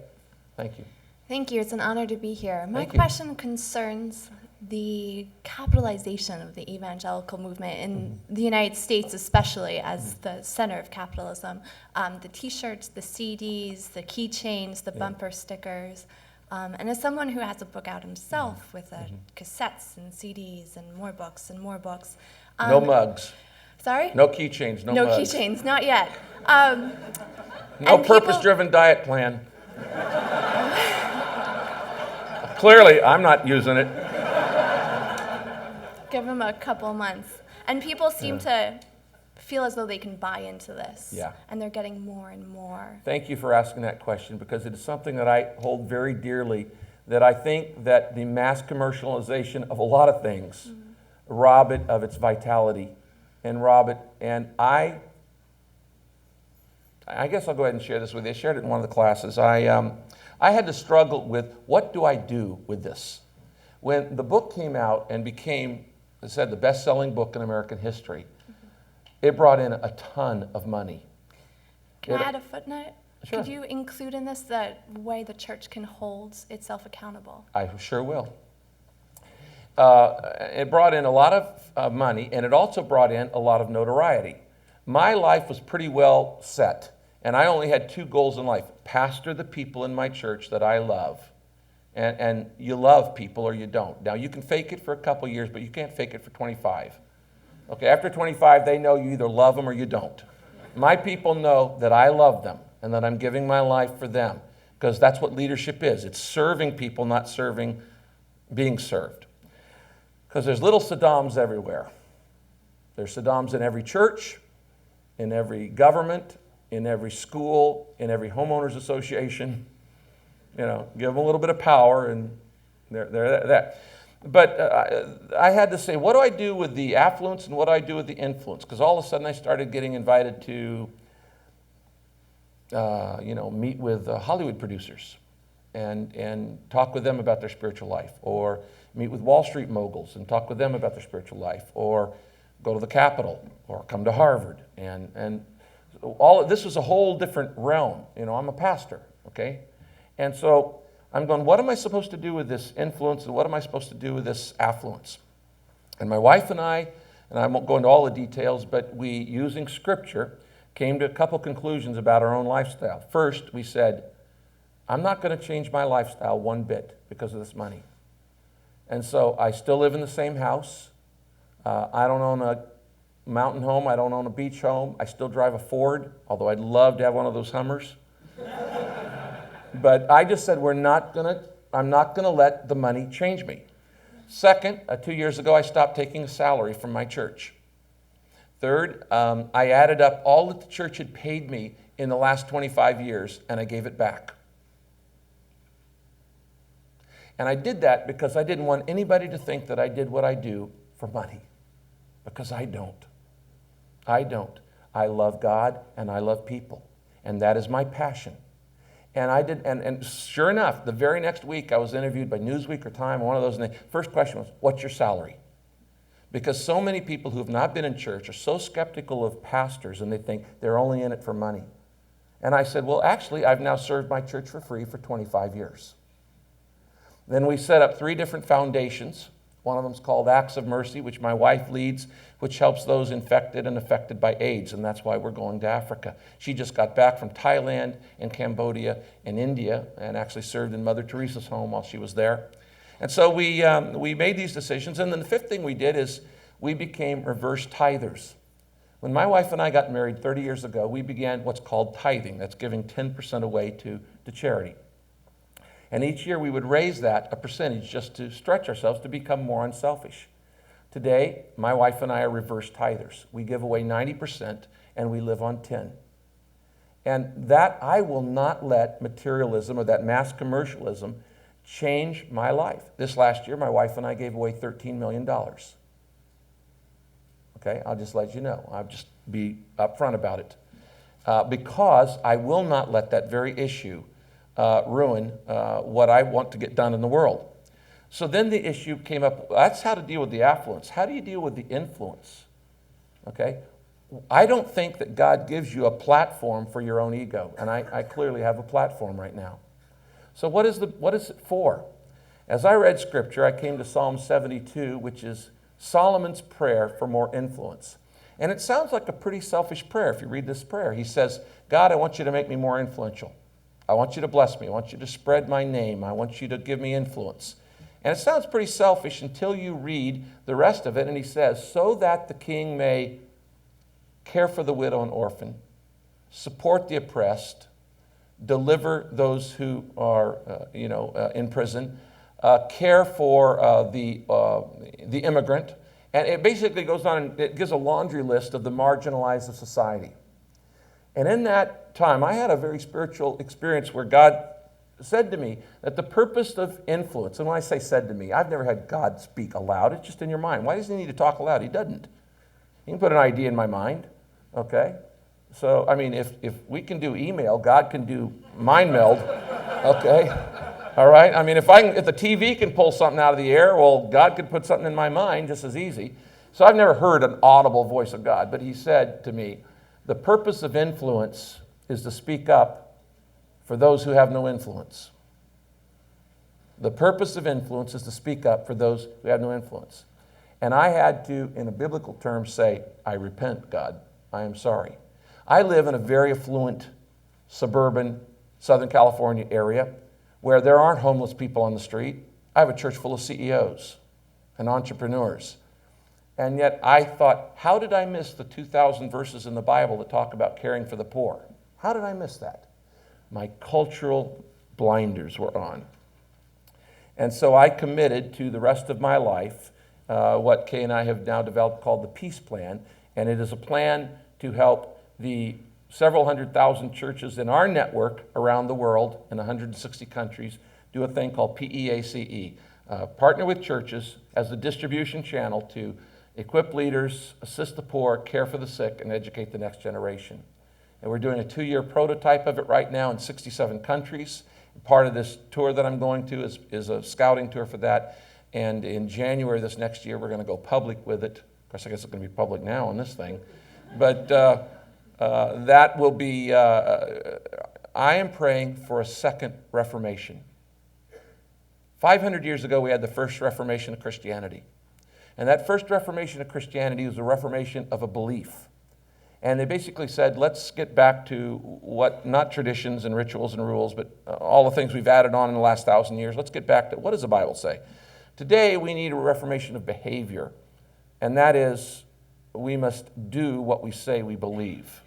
thank you. Thank you. It's an honor to be here. My Thank you. question concerns the capitalization of the evangelical movement in the United States, especially as the center of capitalism. The T-shirts, the CDs, the keychains, the bumper stickers. And as someone who has a book out himself with cassettes and CDs and more books and more books. No mugs. Sorry? No keychains, no No mugs. keychains, not yet. No and people- purpose-driven diet plan. Clearly, I'm not using it. Give them a couple months. And people seem to feel as though they can buy into this. Yeah. And they're getting more and more. Thank you for asking that question, because it is something that I hold very dearly, that I think that the mass commercialization of a lot of things rob it of its vitality and rob it. And I guess I'll go ahead and share this with you. I shared it in one of the classes. I had to struggle with, what do I do with this? When the book came out and became, as I said, the best-selling book in American history, it brought in a ton of money. Can I add a footnote? Sure. Could you include in this the way the church can hold itself accountable? I sure will. It brought in a lot of money, and it also brought in a lot of notoriety. My life was pretty well set, and I only had two goals in life: pastor the people in my church that I love. And you love people or you don't. Now, you can fake it for a couple years, but you can't fake it for 25. Okay, after 25, they know you either love them or you don't. My people know that I love them and that I'm giving my life for them, because that's what leadership is. It's serving people, not being served. Because there's little Saddams everywhere. There's Saddams in every church, in every government, in every school, in every homeowners association. You know, give them a little bit of power and they're that. But I had to say, what do I do with the affluence and what do I do with the influence? Because all of a sudden I started getting invited to, meet with Hollywood producers and talk with them about their spiritual life, or meet with Wall Street moguls and talk with them about their spiritual life, or go to the Capitol, or come to Harvard. And all of this was a whole different realm. You know, I'm a pastor, okay? And so I'm going, what am I supposed to do with this influence, and what am I supposed to do with this affluence? And my wife and I won't go into all the details, but we, using Scripture, came to a couple conclusions about our own lifestyle. First, we said, I'm not going to change my lifestyle one bit because of this money. And so I still live in the same house. I don't own a mountain home. I don't own a beach home. I still drive a Ford, although I'd love to have one of those Hummers. But I just said, I'm not gonna let the money change me. Second, 2 years ago, I stopped taking a salary from my church. Third, I added up all that the church had paid me in the last 25 years, and I gave it back. And I did that because I didn't want anybody to think that I did what I do for money, because I don't. I don't. I love God and I love people, and that is my passion. And I did, and sure enough, the very next week I was interviewed by Newsweek or Time, one of those, and the first question was, what's your salary? Because so many people who have not been in church are so skeptical of pastors, and they think they're only in it for money. And I said, well, actually, I've now served my church for free for 25 years. Then we set up 3 different foundations. One of them is called Acts of Mercy, which my wife leads, which helps those infected and affected by AIDS, and that's why we're going to Africa. She just got back from Thailand and Cambodia and India, and actually served in Mother Teresa's home while she was there. And so we made these decisions, and then the 5th thing we did is we became reverse tithers. When my wife and I got married 30 years ago, we began what's called tithing. That's giving 10% away to charity. And each year we would raise that a percentage just to stretch ourselves to become more unselfish. Today, my wife and I are reverse tithers. We give away 90% and we live on 10. And that, I will not let materialism or that mass commercialism change my life. This last year, my wife and I gave away $13 million. Okay, I'll just let you know. I'll just be upfront about it. Because I will not let that very issue ruin what I want to get done in the world. So then the issue came up, that's how to deal with the affluence. How do you deal with the influence? Okay? I don't think that God gives you a platform for your own ego, and I clearly have a platform right now. So what is it for? As I read Scripture, I came to Psalm 72, which is Solomon's prayer for more influence. And it sounds like a pretty selfish prayer if you read this prayer. He says, God, I want you to make me more influential. I want you to bless me. I want you to spread my name. I want you to give me influence. And it sounds pretty selfish until you read the rest of it. And he says, so that the king may care for the widow and orphan, support the oppressed, deliver those who are in prison, care for the immigrant. And it basically goes on and it gives a laundry list of the marginalized of society. And in that time, I had a very spiritual experience where God said to me that the purpose of influence, and when I say said to me, I've never had God speak aloud. It's just in your mind. Why does he need to talk aloud? He doesn't. He can put an idea in my mind, okay? So, I mean, if we can do email, God can do mind meld, okay? All right? I mean, if the TV can pull something out of the air, well, God could put something in my mind just as easy. So I've never heard an audible voice of God, but he said to me, the purpose of influence is to speak up for those who have no influence. The purpose of influence is to speak up for those who have no influence. And I had to, in a biblical term, say, I repent, God. I am sorry. I live in a very affluent, suburban, Southern California area where there aren't homeless people on the street. I have a church full of CEOs and entrepreneurs. And yet I thought, how did I miss the 2,000 verses in the Bible that talk about caring for the poor? How did I miss that? My cultural blinders were on. And so I committed to the rest of my life what Kay and I have now developed called the Peace Plan. And it is a plan to help the several 100,000 churches in our network around the world in 160 countries do a thing called PEACE. Partner with churches as the distribution channel to equip leaders, assist the poor, care for the sick, and educate the next generation. And we're doing a 2-year prototype of it right now in 67 countries. Part of this tour that I'm going to is a scouting tour for that. And in January this next year, we're going to go public with it. Of course, I guess it's going to be public now on this thing. But that will be, I am praying for a second Reformation. 500 years ago, we had the first Reformation of Christianity. And that first Reformation of Christianity was a reformation of a belief. And they basically said, let's get back to what, not traditions and rituals and rules, but all the things we've added on in the last 1,000 years. Let's get back to, what does the Bible say? Today, we need a reformation of behavior. And that is, we must do what we say we believe.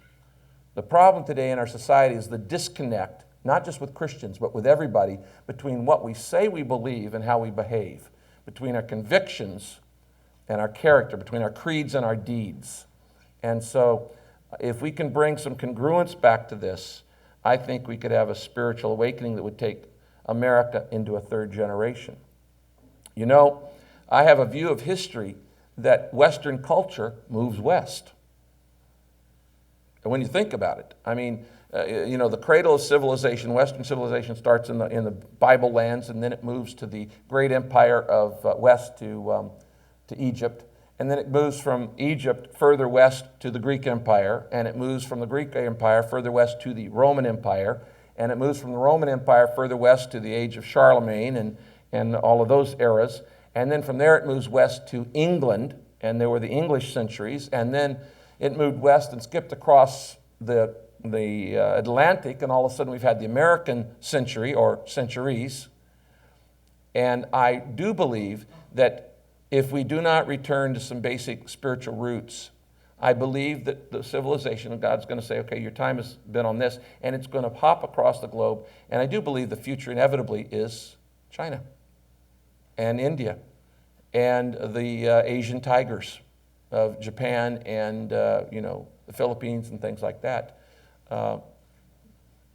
The problem today in our society is the disconnect, not just with Christians, but with everybody, between what we say we believe and how we behave, between our convictions and our character, between our creeds and our deeds. And so, if we can bring some congruence back to this, I think we could have a spiritual awakening that would take America into a third generation. You know, I have a view of history that Western culture moves west. And when you think about it, I mean, the cradle of civilization, Western civilization starts in the Bible lands, and then it moves to the great empire of west to Egypt. And then it moves from Egypt further west to the Greek Empire, and it moves from the Greek Empire further west to the Roman Empire, and it moves from the Roman Empire further west to the age of Charlemagne and all of those eras. And then from there it moves west to England, and there were the English centuries, and then it moved west and skipped across the Atlantic, and all of a sudden we've had the American century, or centuries. And I do believe that if we do not return to some basic spiritual roots, I believe that the civilization of God's going to say, okay, your time has been on this, and it's going to hop across the globe. And I do believe the future inevitably is China and India and the Asian tigers of Japan and the Philippines and things like that.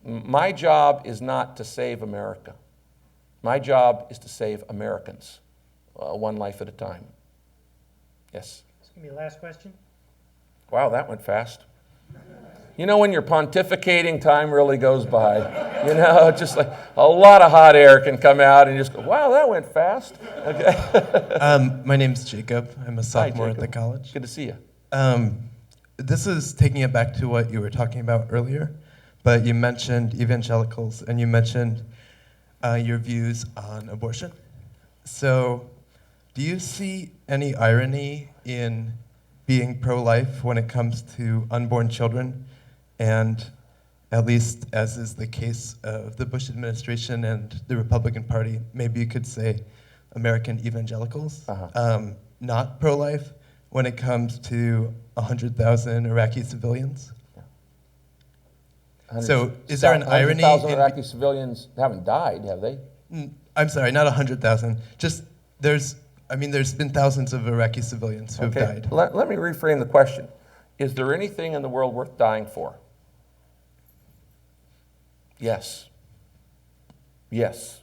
My job is not to save America. My job is to save Americans. One life at a time. Yes? This is going to be the last question. Wow, that went fast. You know, when you're pontificating, time really goes by. Just like a lot of hot air can come out and you just go, wow, that went fast. Okay. My name's Jacob. I'm a sophomore at the college. Good to see you. this is taking it back to what you were talking about earlier, but you mentioned evangelicals and you mentioned your views on abortion. So, do you see any irony in being pro-life when it comes to unborn children? And at least as is the case of the Bush administration and the Republican Party, maybe you could say American evangelicals, not pro-life when it comes to 100,000 Iraqi civilians? So is there an irony 100,000 in... Iraqi civilians haven't died, have they? I'm sorry, not 100,000. Just there's been thousands of Iraqi civilians who have died. Let me reframe the question. Is there anything in the world worth dying for? Yes. Yes.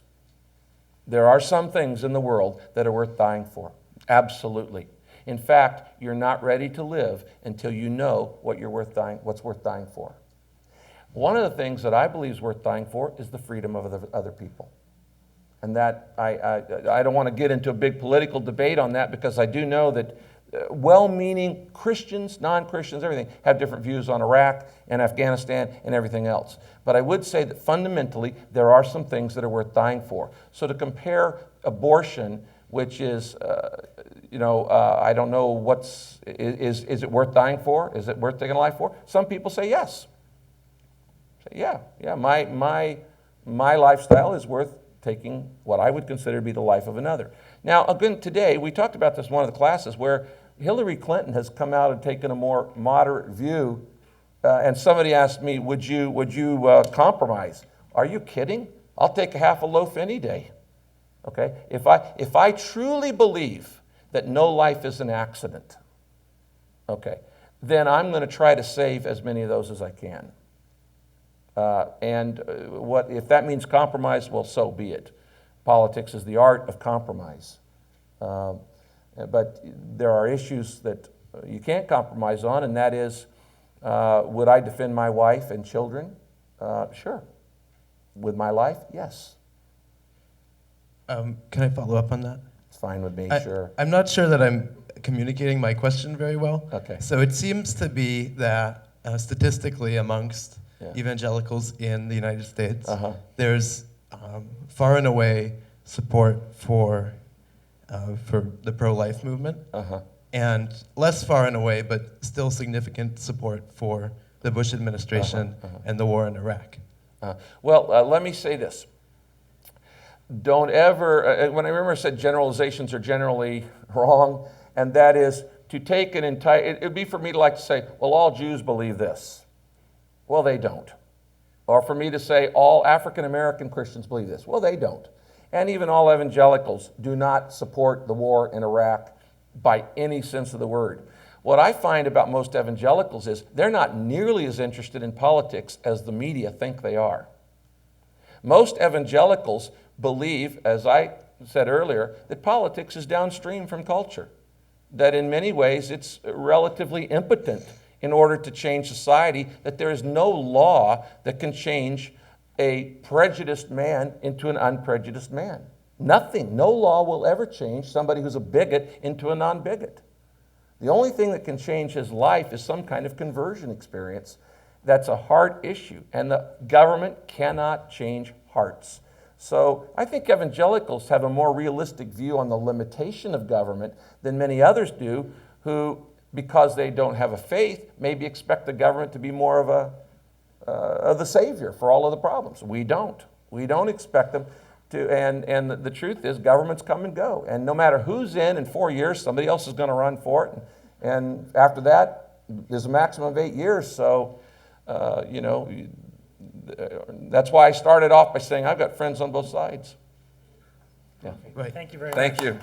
There are some things in the world that are worth dying for. Absolutely. In fact, you're not ready to live until you know what's worth dying for. One of the things that I believe is worth dying for is the freedom of other people. And that I don't want to get into a big political debate on that, because I do know that well-meaning Christians, non-Christians, everything, have different views on Iraq and Afghanistan and everything else. But I would say that fundamentally there are some things that are worth dying for. So to compare abortion, which is, I don't know is it worth dying for? Is it worth taking a life for? Some people say yes. Say, yeah, my lifestyle is worth taking what I would consider to be the life of another. Now, again, today, we talked about this in one of the classes where Hillary Clinton has come out and taken a more moderate view, and somebody asked me, would you compromise? Are you kidding? I'll take a half a loaf any day. Okay? If I truly believe that no life is an accident, okay, then I'm going to try to save as many of those as I can. What if that means compromise? Well, so be it. Politics is the art of compromise. But there are issues that you can't compromise on, and that is, would I defend my wife and children? Sure. With my life? Yes. Can I follow up on that? It's fine with me, sure. I'm not sure that I'm communicating my question very well. Okay. So it seems to be that statistically amongst evangelicals in the United States, there's far and away support for the pro-life movement, and less far and away, but still significant support for the Bush administration and the war in Iraq. Well, let me say this. Don't ever, when I remember I said generalizations are generally wrong, and that is to take an entire, it would be for me to like to say, well, all Jews believe this. Well, they don't. Or for me to say all African American Christians believe this. Well, they don't. And even all evangelicals do not support the war in Iraq by any sense of the word. What I find about most evangelicals is they're not nearly as interested in politics as the media think they are. Most evangelicals believe, as I said earlier, that politics is downstream from culture, that in many ways it's relatively impotent in order to change society, that there is no law that can change a prejudiced man into an unprejudiced man. Nothing, no law will ever change somebody who's a bigot into a non-bigot. The only thing that can change his life is some kind of conversion experience. That's a heart issue, and the government cannot change hearts. So I think evangelicals have a more realistic view on the limitation of government than many others do, who, because they don't have a faith, maybe expect the government to be more of the savior for all of the problems. We don't. We don't expect them to, and the truth is governments come and go. And no matter who's in 4 years, somebody else is going to run for it. And after that, there's a maximum of 8 years. So, that's why I started off by saying I've got friends on both sides. Yeah. Right. Thank you very much. Thank you.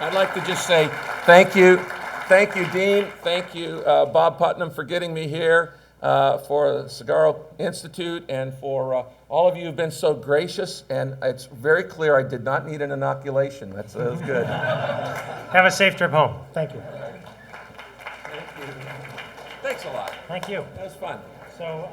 I'd like to just say thank you, Dean, thank you, Bob Putnam, for getting me here. for the Cigarro Institute, and for all of you who've been so gracious. And it's very clear I did not need an inoculation. That's good. Have a safe trip home. Thank you. Thank you. Thanks a lot. Thank you. That was fun. So.